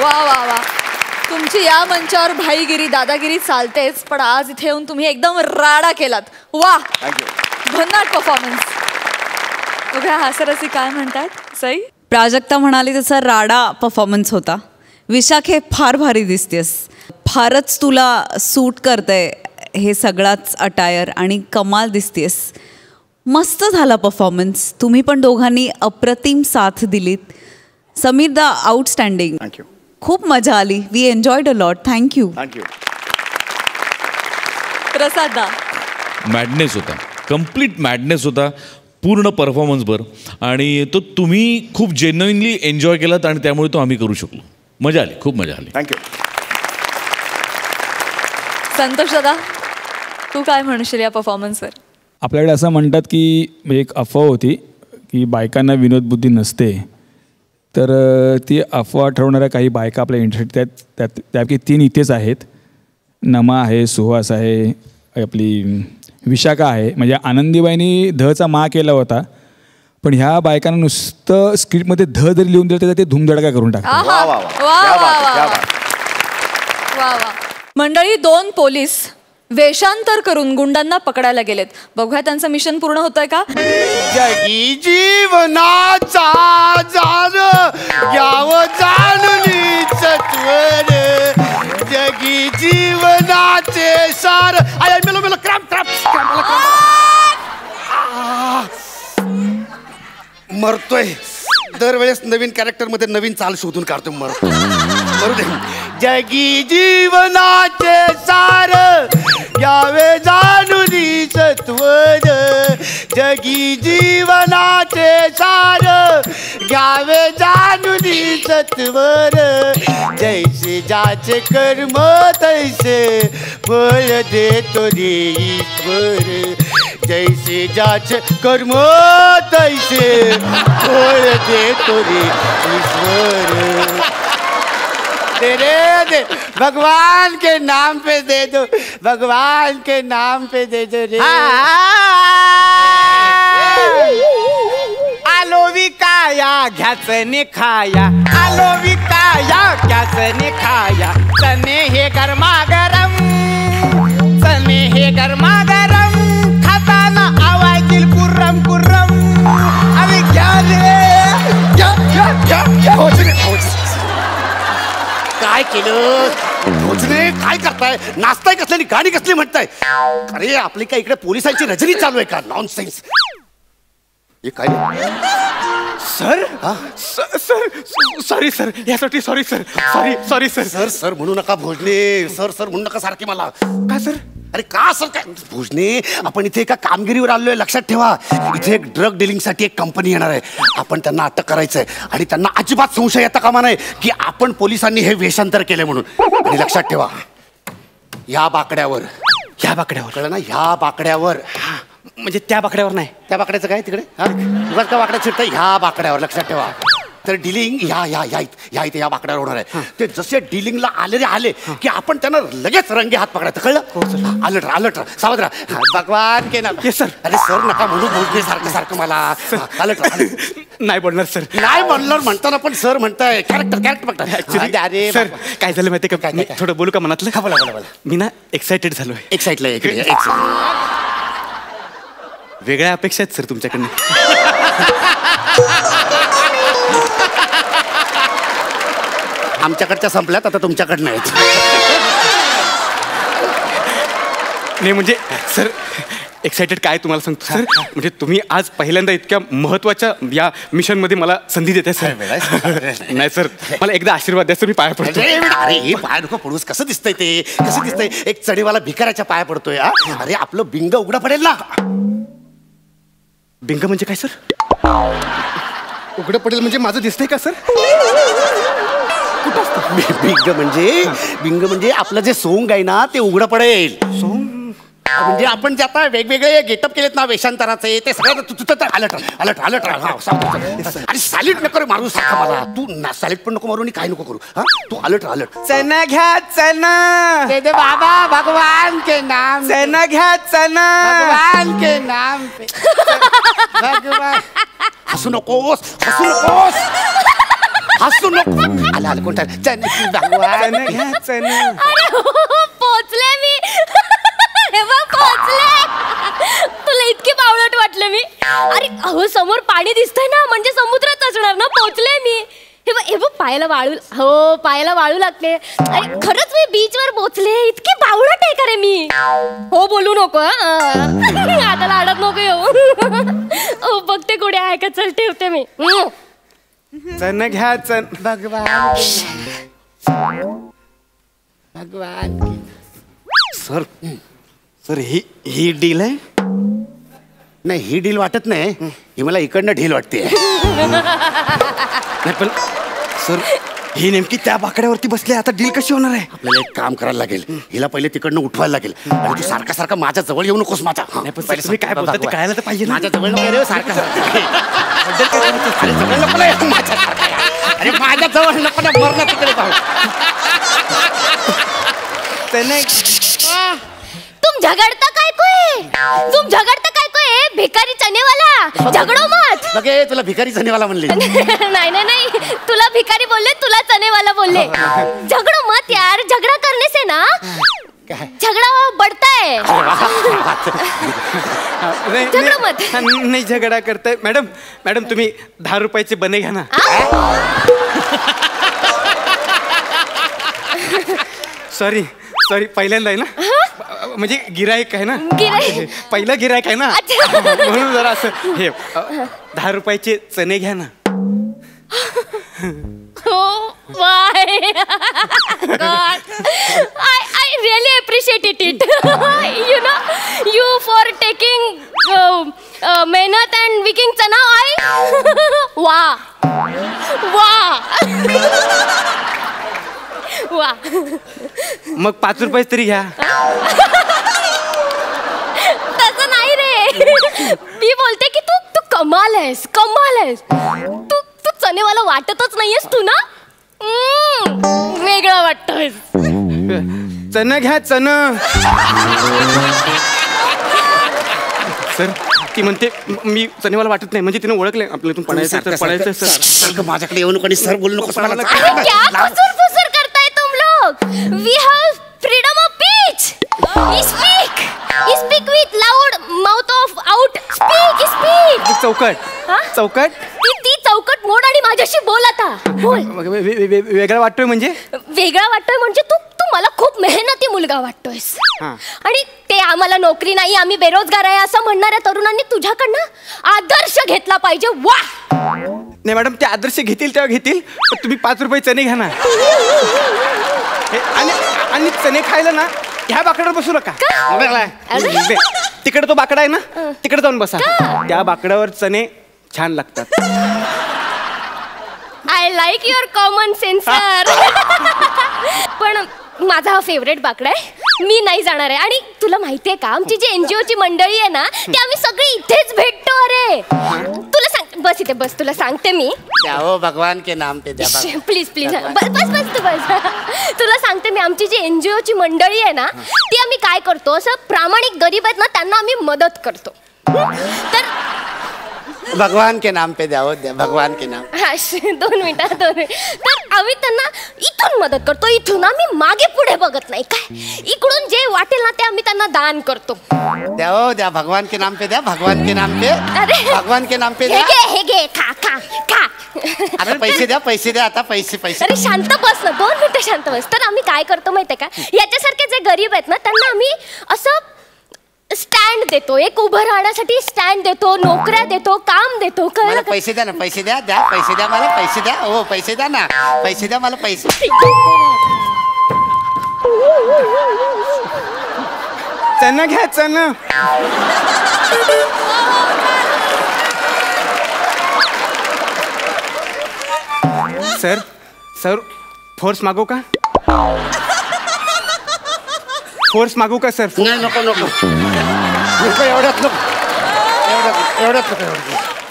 Speaker 1: वा वा वा, तुमची या मंचावर भाईगिरी दादागिरी चालतेच, पण आज इथे येऊन तुम्ही एकदम राडा केलात. वा, भन्नाट परफॉर्मन्स. बघा हास्यरसिक काय म्हणतात. सई
Speaker 7: प्राजक्ता म्हणाली तसा राडा परफॉर्मन्स होता. विशाखे फार भारी दिसतेस, फारच तुला सूट करतंय हे सगळाच अटायर आणि कमाल दिसतेस. मस्त झाला परफॉर्मन्स. तुम्ही पण दोघांनी अप्रतिम साथ दिलीत. Sameer the outstanding.
Speaker 8: थँक्यू.
Speaker 7: खूप मजा आली. We enjoyed a lot. Thank you.
Speaker 8: Thank you.
Speaker 1: प्रसादा.
Speaker 6: मॅडनेस होता, कम्प्लीट मॅडनेस होता पूर्ण परफॉर्मन्सवर. आणि तो तुम्ही खूप जेन्युइनली एन्जॉय केलात आणि त्यामुळे तो आम्ही करू शकलो. मजा आली, खूप मजा आली.
Speaker 8: थँक्यू.
Speaker 1: संतोष दादा, तू काय म्हणशील या परफॉर्मन्सवर?
Speaker 10: आपल्याकडे असं म्हणतात की एक अफवा होती की बायकांना विनोदबुद्धी नसते, तर ती अफवा ठरवणाऱ्या काही बायका आपल्या इंटरेस्ट त्यापैकी 3 इथेच आहेत. नमा आहे, सुहास आहे, आपली विशाखा आहे. म्हणजे आनंदीबाईंनी धचा मा केला होता, पण ह्या बायकांना नुसतं स्क्रिप्टमध्ये ध जरी लिहून दिलं तर ते धुमधडका करून टाकतात.
Speaker 1: मंडळी, 2 पोलीस वेषांतर करून गुंडांना पकडायला गेलेत. बघूया त्यांचं मिशन पूर्ण होतंय का.
Speaker 3: जगी जीवनाचा जार याव जाणून सत्वर, जगी जीवनाचे सार. मेलो मेलो क्रॅम्प मरतोय. दरवेळेस नवीन कॅरेक्टर मध्ये नवीन चाल शोधून काढतो. मरू दे. जगी जीवनाचे सार यावे जाणून सत्वर, जगी जीवनाचे सार घ्यावे जाणून सत्वर, जैसे ज्याचे कर्म तैसे फळ देतो रे ईश्वर, जैसे ज्याचे कर्म तैसे फळ देतो रे ईश्वर. दे भगवान के नाम पे दे दो, भगवान के नाम पे दे दो रे.
Speaker 4: आलो विकाया घ्याचने खाया, आलो विकाया घ्याचने खाया. चने हे गरमागरम, चने हे गरमागरम, खाताना आवाजतील कुर्रम कुर्रम. अरे घ्या
Speaker 3: काय केलं भोजने? काय करताय? नाचताय कसली, गाणी कसली म्हणताय? अरे आपली काय इकडे पोलिसांची रजनी चालू आहे का? नॉनसेन्स. हे काय सर?
Speaker 4: सर सॉरी सर, यासाठी sorry sir. Sorry sir.
Speaker 3: Sir sir म्हणू नका भोजने, सर सर म्हणू नका सारखी मला.
Speaker 4: काय सर?
Speaker 3: अरे का सर काय? भोजने, आपण इथे एका कामगिरीवर आलोय, लक्षात ठेवा. इथे एक ड्रग डिलिंग साठी एक कंपनी येणार आहे. आपण त्यांना अटक करायचंय आणि त्यांना अजिबात संशय येता कामा नये की आपण पोलिसांनी हे वेषांतर केले म्हणून. आणि लक्षात ठेवा, या बाकड्यावर कळलं ना, ह्या बाकड्यावर.
Speaker 4: म्हणजे त्या बाकड्यावर नाही,
Speaker 3: त्या बाकड्याचं काय तिकडे? उगाच का बाकड्या चिरतं? ह्या बाकड्यावर, लक्षात ठेवा. तर डिलिंग या इथे या बाकड्यावर होणार आहे. ते जसे डिलिंगला आले की आपण त्यांना लगेच रंगे हात पकडायचं. कळलं? अलर्ट सावध राहा. भगवान के नाम.
Speaker 4: सर.
Speaker 3: अरे सर नका म्हणू भोजने सारखं मला. अलर्ट.
Speaker 4: नाही बोलणार सर.
Speaker 3: नाही बोलणार म्हणताना पण सर म्हणताय. कॅरेक्टर बघता. अरे
Speaker 4: सर काय झालं माहिती का? थोडं बोलू का मनातलं?
Speaker 3: बोला.
Speaker 4: मी ना एक्साइटेड झालोय.
Speaker 3: एक्साइटला
Speaker 4: वेगळ्या अपेक्षा आहेत सर तुमच्याकडनं.
Speaker 3: आमच्याकडच्या संपल्यात, आता तुमच्याकडनं आहेत.
Speaker 4: नाही म्हणजे सर, एक्साइटेड काय तुम्हाला सांगतो सर. म्हणजे तुम्ही आज पहिल्यांदा इतक्या महत्वाच्या या मिशन मध्ये मला संधी देताय सर. नाही सर, मला एकदा आशीर्वाद द्या सर, मी पाया पडतो.
Speaker 3: अरे पाय नको पडूस. कसं दिसतंय ते? कसं दिसतंय? एक चढीवाला भिकाऱ्याच्या पाया पडतोय. अरे आपलं बिंग उघडा पडेल ना.
Speaker 4: बिंग म्हणजे काय सर?
Speaker 3: उघडं पडेल म्हणजे माझं दिसतंय का सर? बिंग म्हणजे आपलं जे सोंग आहे ना ते उघडं पडेल. सोंग म्हणजे आपण जे आता वेगवेगळे गेटअप केलेत ना वेषांतराचे, ते सगळं अलर्ट. अरे सॅल्यूट नको रे मारू सारखा मला. तू सॅल्यूट पण नको मारू आणि काय नको करू. तू अलर्ट.
Speaker 4: चना घ्या चना,
Speaker 3: दे बाबा भगवान के नाम.
Speaker 4: चना घ्या चना,
Speaker 3: भगवान के नाम पे. भगवान. हसू नकोस. आला कोणता? भगवान घ्या चना.
Speaker 5: पोचले मी. पोचले. तुला इतकी बावळट वाटलं मी? अरे अहो, समोर पाणी दिसतंय ना, म्हणजे समुद्रात असणार ना. पोचले मी. हे बघ पायाला वाळू, हो पायाला वाळू लागते. अरे खरंच मी बीचवर पोचले. इतकी बावळट आहे का रे मी? हो बोलू नको आता लाडत नको येऊ. बघते कुठे आहे का. चल ठेवते मी.
Speaker 4: चण घ्या चण.
Speaker 3: भगवान भगवान.
Speaker 4: सर सर ही डील आहे.
Speaker 11: नाही ही डील वाटत नाही, ही मला इकडनं ढील वाटते.
Speaker 4: नाही पण सर ही नेमकी त्या बाकड्यावरती बसली, आता डील कशी होणार आहे?
Speaker 11: आपल्याला एक काम करायला लागेल, हिला पहिले तिकडनं उठवायला लागेल. आणि तू सारखा सारखा माझ्या जवळ येऊ नकोस. माझ्या
Speaker 4: तुम्ही काय बोलता ते कळायला तर पाहिजे.
Speaker 11: माझ्या जवळ नको सारखं अरे माझ्या जवळ नको ना, मरणं तिकडे पाहू.
Speaker 5: तुम झगड़ता काय कोय? तुम झगड़ता काय कोय? भिकारी चनेवाला झगड़ो मत.
Speaker 11: बघे तुला भिकारी चनेवाला म्हणले.
Speaker 5: नाही नाही नाही, तुला भिकारी बोलले, तुला चनेवाला बोलले. झगड़ो मत यार, झगड़ा करने से ना झगड़ा बढ़ता है. झगड़ो मत.
Speaker 4: नाही झगडा करताय मॅडम. मॅडम तुम्ही 10 रुपयाचे बने घ्या ना. सॉरी सॉरी पहिल्यांदा आहे ना, म्हणजे गिराईक आहे ना, पहिलं गिराईक आहे ना, म्हणून जरा असं हे 10 रुपयाचे चणे घ्या ना.
Speaker 5: Oh my God! I really appreciate it. You know, you for taking मेहनत and making chana. Wow, wow. वा.
Speaker 4: मग 5 रुपये तरी घ्या.
Speaker 5: तसं नाही रे, मी बोलते की तू कमाल आहेस, कमाल आहेस. तू चनेवाला वाटतच नाहीयेस तू ना. वेगळं वाटतोय.
Speaker 4: चण घ्या चण. सर ती म्हणते मी चनेवाला वाटत नाही, म्हणजे तिने ओळखले आपल्यातून पडायचं पडायचं.
Speaker 11: सर माझ्याकडे येऊ नको आणि सर बोलू नको.
Speaker 5: We have freedom of speech. Speak with loud mouth of out. Speak.
Speaker 4: चौकट
Speaker 5: ती चौकट मोड आणि माझ्याशी बोल आता. बोल.
Speaker 4: वेगळा वाटतोय म्हणजे?
Speaker 5: वेगळा वाटतोय म्हणजे तू मला खूप मेहनती मुलगा वाटतोयस. आणि ते आम्हाला नोकरी नाही, आम्ही बेरोजगार आहे असं म्हणणाऱ्या तरुणांनी तुझ्याकडनं आदर्श घेतला पाहिजे. वा.
Speaker 4: नाही मॅडम, ते आदर्श घेतील तेव्हा घेतील, पण तुम्ही 5 रुपये चणे घ्या ना. आणि चणे खायला ना ह्या बाकड्यावर बसू नका. तिकडे तो बाकडा आहे ना, तिकडे जाऊन बसा. त्या बाकड्यावर चणे छान लागतात.
Speaker 5: I like your common sense sir. पण माझा हा फेवरेट बाकडा आहे, मी नाही जाणार आहे. आणि तुला माहितीये का, आमची जी NGO ची मंडळी आहे ना, ती आम्ही सगळी इथेच भेटतो. अरे तुला सांग, बस इथे बस, तुला सांगते मी.
Speaker 11: भगवान के नाम पे द्या.
Speaker 5: प्लीज प्लीज बस बस बस तू बस. तुला सांगते मी, आमची जी NGO ची मंडळी आहे ना, ती आम्ही काय करतो, असं प्रामाणिक गरीब आहेत ना त्यांना आम्ही मदत करतो. तर
Speaker 11: भगवान के नाम पे द्यावं द्या. भगवान के नाम.
Speaker 5: 2 मिनिटं. तर आम्ही त्यांना इथून मदत करतो, इथून. आम्ही मागे पुढे बघत नाही. काय इकडून जे वाटेल ना ते आम्ही त्यांना दान करतो.
Speaker 11: द्या द्या. भगवान के नाम पे द्या. भगवान के नाम पे. भगवान के नाम पे द्या.
Speaker 5: हे घे खा खा खा.
Speaker 11: आता पैसे द्या, पैसे द्या. आता पैसे.
Speaker 5: अरे शांत बस ना, 2 मिनिटं शांत बस. तर आम्ही काय करतो माहितीये का, याच्यासारखे जे गरीब आहेत ना त्यांना आम्ही असं स्टँड देतो, एक उभं राहण्यासाठी स्टँड देतो, नोकऱ्या देतो, काम देतो.
Speaker 11: मला पैसे द्या ना. पैसे द्या. पैसे द्या मला. पैसे द्या. हो पैसे द्या ना. पैसे द्या मला. पैसे.
Speaker 4: चण घ्या चण. सर फोर्स मागू का? फोर्स मागू का सर?
Speaker 11: नाही नको एवढ्यात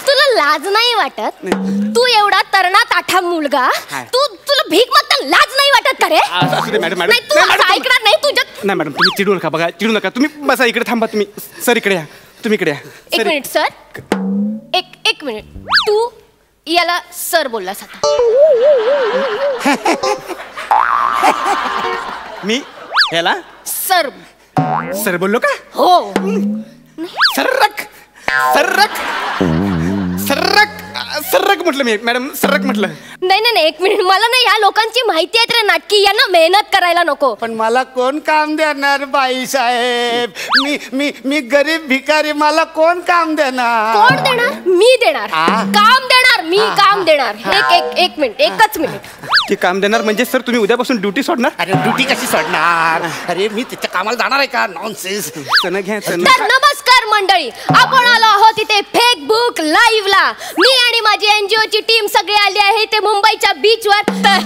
Speaker 5: तुला लाज नाही वाटत? तू एवढा तरणा ताठा मुलगा, तुला भीक मागताना लाज नाही वाटत का रे?
Speaker 4: मॅडम
Speaker 5: तू ऐकणार नाही तुझ्या.
Speaker 4: नाही मॅडम, तुम्ही चिडू नका. बघा चिडू नका तुम्ही. बसा इकडे. थांबा तुम्ही. सर इकडे या. तुम्ही इकडे या.
Speaker 5: 1 मिनिट सर. एक मिनिट. तू याला सर बोललास आता.
Speaker 4: मी याला
Speaker 5: सर
Speaker 4: बोललो का?
Speaker 5: हो.
Speaker 4: सर्रक सर्रक म्हटलं मी मॅडम, सर्रक म्हटलं.
Speaker 5: नाही एक मिनिट, मला ना या लोकांची माहिती आहे रे नाटकी, यांना मेहनत करायला नको.
Speaker 11: पण मला कोण काम देणार बाई साहेब? मी गरीब भिकारी, मला कोण काम देणार?
Speaker 5: कोण देणार? मी देणार. काम देणार, मी काम देणार. एक मिनिट, एकच मिनिट.
Speaker 4: ते काम देणार म्हणजे सर तुम्ही उद्यापासून ड्युटी सोडणार?
Speaker 11: अरे ड्युटी कशी सोडणार? अरे मी तिच्या कामाला जाणार आहे का? नॉनसेन्स.
Speaker 5: तर नमस्कार मंडळी, आपण आलो आहोत इथे फेक बुक लाईव्हला. मी आणि माझी NGO ची टीम सगळी आली आहे ते मुंबईच्या बीचवर. तर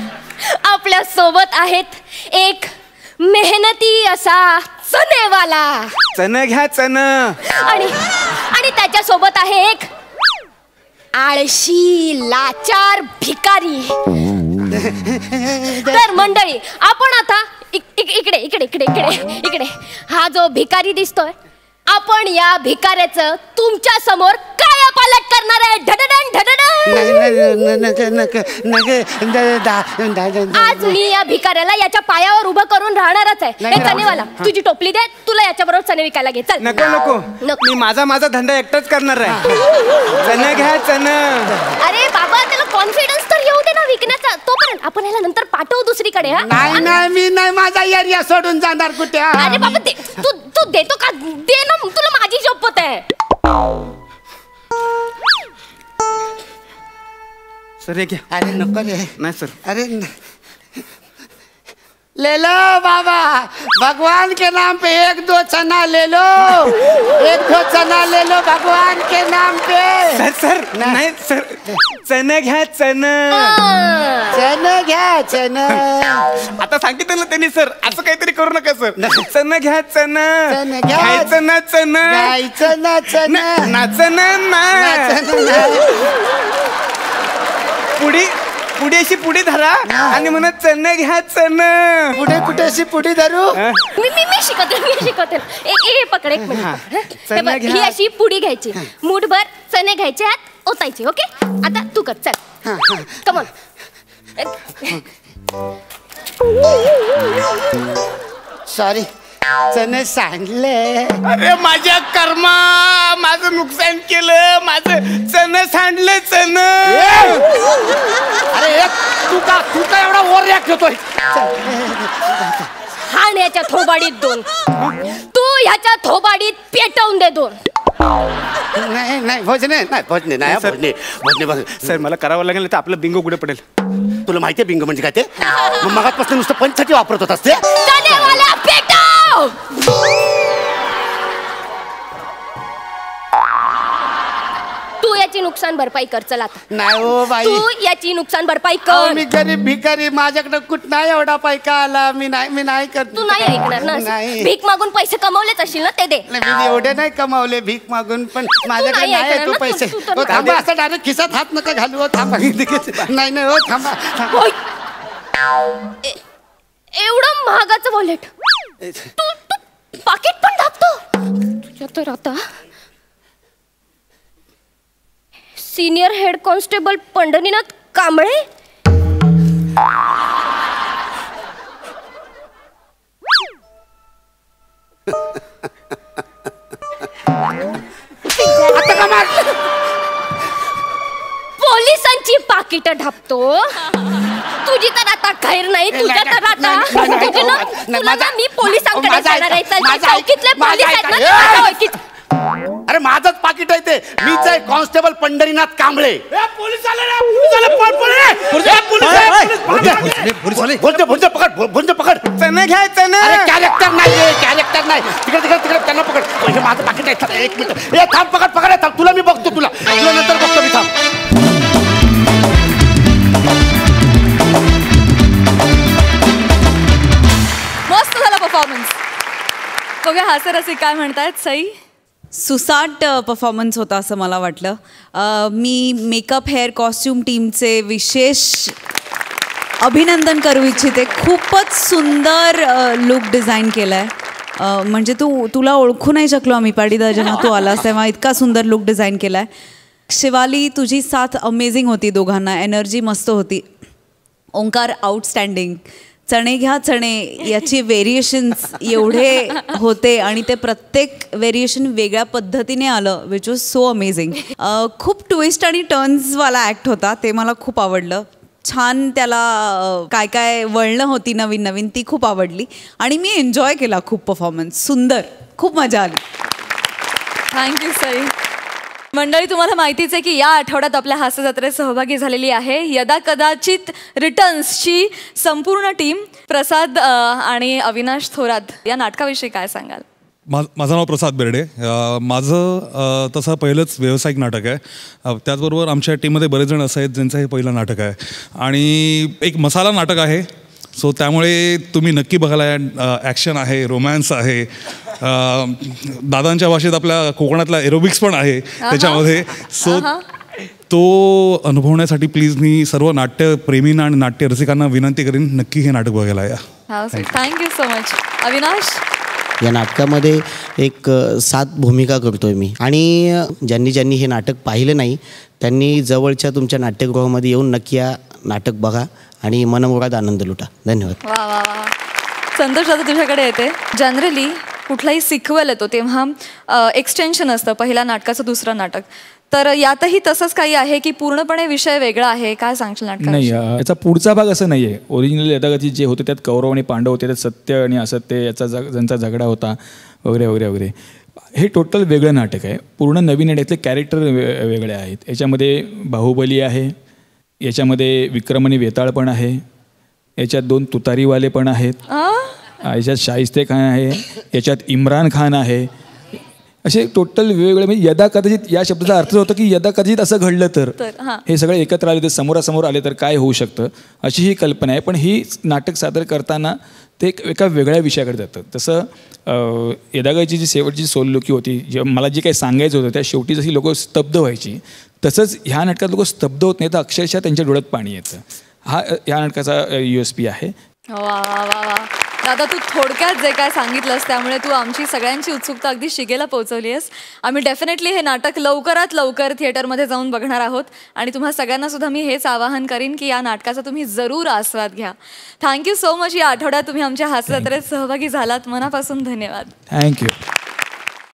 Speaker 5: आपल्या सोबत आहेत एक मेहनती असा चणेवाला.
Speaker 4: चण घ्या चण.
Speaker 5: आणि त्याच्या सोबत आहे एक आळशी लाचार भिकारी. तर मंडळी आपण आता इकडे इकडे इकडे इकडे इकडे हा जो भिकारी दिसतोय, आपण या भिकाऱ्याचं तुमच्या समोर कायापालट करणार आहे. आज मी या भिकाऱ्याला याच्या पायावर उभं करून राहणारच आहे. हे चणेवाला, तुझी टोपली दे, तुला याच्याबरोबर चणे विकायला घे. चल.
Speaker 4: नको मी माझा धंदा एकटाच करणार आहे. चण घ्या चण.
Speaker 5: अरे बाबा, त्याला कॉन्फिडन्स तर येऊ दे ना विकण्याचा. तोपर्यंत आपण ह्याला नंतर पाठवू दुसरीकडे.
Speaker 11: नाही मी नाही माझा एरिया सोडून जाणार कुठे.
Speaker 5: अरे बाबा, तू देतो का? दे ना, तुला माझी शपथ आहे.
Speaker 4: सर घ्या.
Speaker 11: अरे नको रे.
Speaker 4: नाही सर.
Speaker 11: अरे ले लो बाबा, भगवान के नाम पे 1-2 चना ले लो. 1-2 चना ले लो भगवान के नाम पे.
Speaker 4: सर नाही सर, चण घ्या चण.
Speaker 11: चण घ्या चण.
Speaker 4: आता सांगितलं ना त्यांनी सर, असं काहीतरी करू नका सर. चण घ्या चण. घ्यायचं ना चण.
Speaker 11: घ्यायचं ना चण.
Speaker 4: नाचन ना. पुढे अशी पुढे धरा आणि म्हणत चण घ्या चण.
Speaker 11: पुढे कुठे अशी पुढे धरू?
Speaker 5: मी शिकवते. ए पकड, एक मिनिट. ही अशी पुडी घ्यायची, मूठभर चणे घ्यायचे, आत ओतायचे. ओके, आता तू कर. चल कमॉन.
Speaker 11: सॉरी, चणे सांडले.
Speaker 4: अरे माझ्या कर्मा, माझं नुकसान केलं. माझं चण सांडलं चण.
Speaker 11: अरे तू का एवढा ओव्हर रिॲक्ट होतोय?
Speaker 5: हाण याच्या थोबाडीत 2. तू ह्याच्या थोबाडीत पेटवून दे 2.
Speaker 11: नाही भोजने नाही.
Speaker 4: सर मला करावं लागेल तर आपलं बिंगो कुठे पडेल.
Speaker 11: तुला माहितीये बिंगो म्हणजे काय ते? मगापासून नुसतं पंचसाठी वापरत होत असते.
Speaker 5: तू याची नुकसान भरपाई कर. चला आता.
Speaker 11: नाही हो बाई,
Speaker 5: तू याची नुकसान भरपाई कर.
Speaker 11: मी गरीब भिकारी, माझ्याकडे कुठं नाही एवढा पैका आला. मी नाही करत.
Speaker 5: तू नाही ऐकणार ना. भीक मागून पैसे कमावलेच असशील ना, ते दे.
Speaker 11: मी एवढे नाही कमावले भीक मागून, पण माझ्याकडे नाही तो पैसे. थांबा, असं डायरेक्ट खिसात हात नका घालू. थांबा. नाही हो, थांबा.
Speaker 5: एवढं महागाचं वॉलेट तू पाकिट पण दाबतो तुझ्या. तर आता senior head constable Pandharinath Kamble. पोलिसांची पाकिट ढापतो. तुझी तर आता खैर नाही. तुझ्या तर आता तुला ना मी पोलिसांकडे जाणार आहे. चौकीतले पोलीस आहेत ना.
Speaker 11: अरे माझंच पाकिट आहे ते. मीच आहे कॉन्स्टेबल पंढरीनाथ कांबळे. पोलीस पकड.
Speaker 4: चण घ्या चण.
Speaker 11: कॅरेक्टर नाही. तिकडे त्यांना पकड. म्हणजे माझं पाकिट आहे. 1 मिनिट. थांब, पकड. तुला मी बघतो. तुला नंतर बघतो मी. थांब.
Speaker 1: मस्त झाला परफॉर्मन्स. बघा हास्यरसिक काय म्हणतायत. सई,
Speaker 7: सुसाट परफॉर्मन्स होता असं मला वाटलं. मी मेकअप हेअर कॉस्ट्यूम टीमचे विशेष अभिनंदन करू इच्छिते. खूपच सुंदर लुक डिझाईन केला आहे. म्हणजे तुला ओळखू नाही शकलो आम्ही पाडीदा जेव्हा तू आलास तेव्हा. इतका सुंदर लुक डिझाईन केला आहे. शिवाली, तुझी साथ अमेझिंग होती. दोघांना एनर्जी मस्त होती. ओंकार आउटस्टँडिंग. चणे घ्या चणे याची व्हेरिएशन्स एवढे होते आणि ते प्रत्येक व्हेरिएशन वेगळ्या पद्धतीने आलं विच वॉज सो अमेझिंग. खूप ट्विस्ट आणि टर्न्सवाला ॲक्ट होता, ते मला खूप आवडलं. छान त्याला काय काय वळणं होती नवीन नवीन, ती खूप आवडली आणि मी एन्जॉय केला खूप परफॉर्मन्स. सुंदर, खूप मजा आली.
Speaker 1: थँक्यू सई. मंडळी, तुम्हाला माहितीच आहे की या आठवड्यात आपल्या हास्य जत्रेत सहभागी झालेली आहे यदा कदाचित रिटर्न्सची संपूर्ण टीम. प्रसाद आणि अविनाश थोरात, या नाटकाविषयी काय सांगाल?
Speaker 12: माझं नाव प्रसाद बेर्डे. माझं तसं पहिलंच व्यावसायिक नाटक आहे. त्याचबरोबर आमच्या टीममध्ये बरेच जण असं आहेत ज्यांचं हे पहिलं नाटक आहे आणि एक मसाला नाटक आहे. सो त्यामुळे तुम्ही नक्की बघायला. ॲक्शन आहे, रोमॅन्स आहे, दादांच्या भाषेत आपल्या कोकणातला एरोबिक्स पण आहे त्याच्यामध्ये. सो तो अनुभवण्यासाठी प्लीज मी सर्व नाट्यप्रेमींना आणि नाट्य रसिकांना विनंती करीन, नक्की हे नाटक बघायला या.
Speaker 1: Thank you so much. अविनाश,
Speaker 13: या नाटकामध्ये एक 7 भूमिका करतोय मी आणि ज्यांनी हे नाटक पाहिलं नाही त्यांनी जवळच्या तुमच्या नाट्यगृहामध्ये येऊन नक्की या नाटक बघा आणि मनमुराद आनंद लुटा. धन्यवाद.
Speaker 1: वा वा वा. संतोष, आता तुझ्याकडे येते. जनरली कुठलाही सिक्वल येतो तेव्हा एक्सटेन्शन असतं पहिल्या नाटकाचं दुसरं नाटक, तर यातही तसंच काही आहे की पूर्णपणे विषय वेगळा आहे? काय सांगशील नाटक?
Speaker 10: नाही, याचा पुढचा भाग असं नाही आहे. ओरिजिनल यदाकथित जे होते त्यात कौरव आणि पांडव होते, त्यात सत्य आणि असत्य याचा ज्यांचा झगडा होता वगैरे वगैरे वगैरे. हे टोटल वेगळं नाटक आहे, पूर्ण नवीन आहे. यातले कॅरेक्टर वेगळे आहेत. याच्यामध्ये बाहुबली आहे, याच्यामध्ये विक्रम आणि वेताळ पण आहे, याच्यात 2 तुतारीवाले पण आहेत, याच्यात शाहिस्ते खान आहे, याच्यात इम्रान खान आहे. असे टोटल वेगवेगळे. म्हणजे यदा कदाचित या शब्दाचा अर्थ होतो की यदा कदाचित असं घडलं तर हे सगळे एकत्र आले तर समोरासमोर आले तर काय होऊ शकतं, अशी ही कल्पना आहे. पण ही नाटक सादर करताना ते एका वेगळ्या विषयाकडे जातं. तसं यदागाची जी शेवटची सोललोकी होती, मला जे काही सांगायचं होतं त्या शेवटी जशी लोक स्तब्ध व्हायची, तसंच ह्या नाटकात लोक स्तब्ध होत नाही तर अक्षरशः त्यांच्या डोळ्यात पाणी येतं. हा या नाटकाचा USP आहे.
Speaker 1: वा वा वा वा. दादा, तू थोडक्यात जे काय सांगितलंस त्यामुळे तू आमची सगळ्यांची उत्सुकता अगदी शिगेला पोहोचवली आहेस. आम्ही डेफिनेटली हे नाटक लवकरात लवकर थिएटरमध्ये जाऊन बघणार आहोत आणि तुम्हा सगळ्यांना सुद्धा मी हेच आवाहन करीन की या नाटकाचा तुम्ही जरूर आस्वाद घ्या. Thank you so much. या आठवड्यात तुम्ही आमच्या हास्य जत्रेत सहभागी झालात, मनापासून धन्यवाद.
Speaker 10: थँक्यू.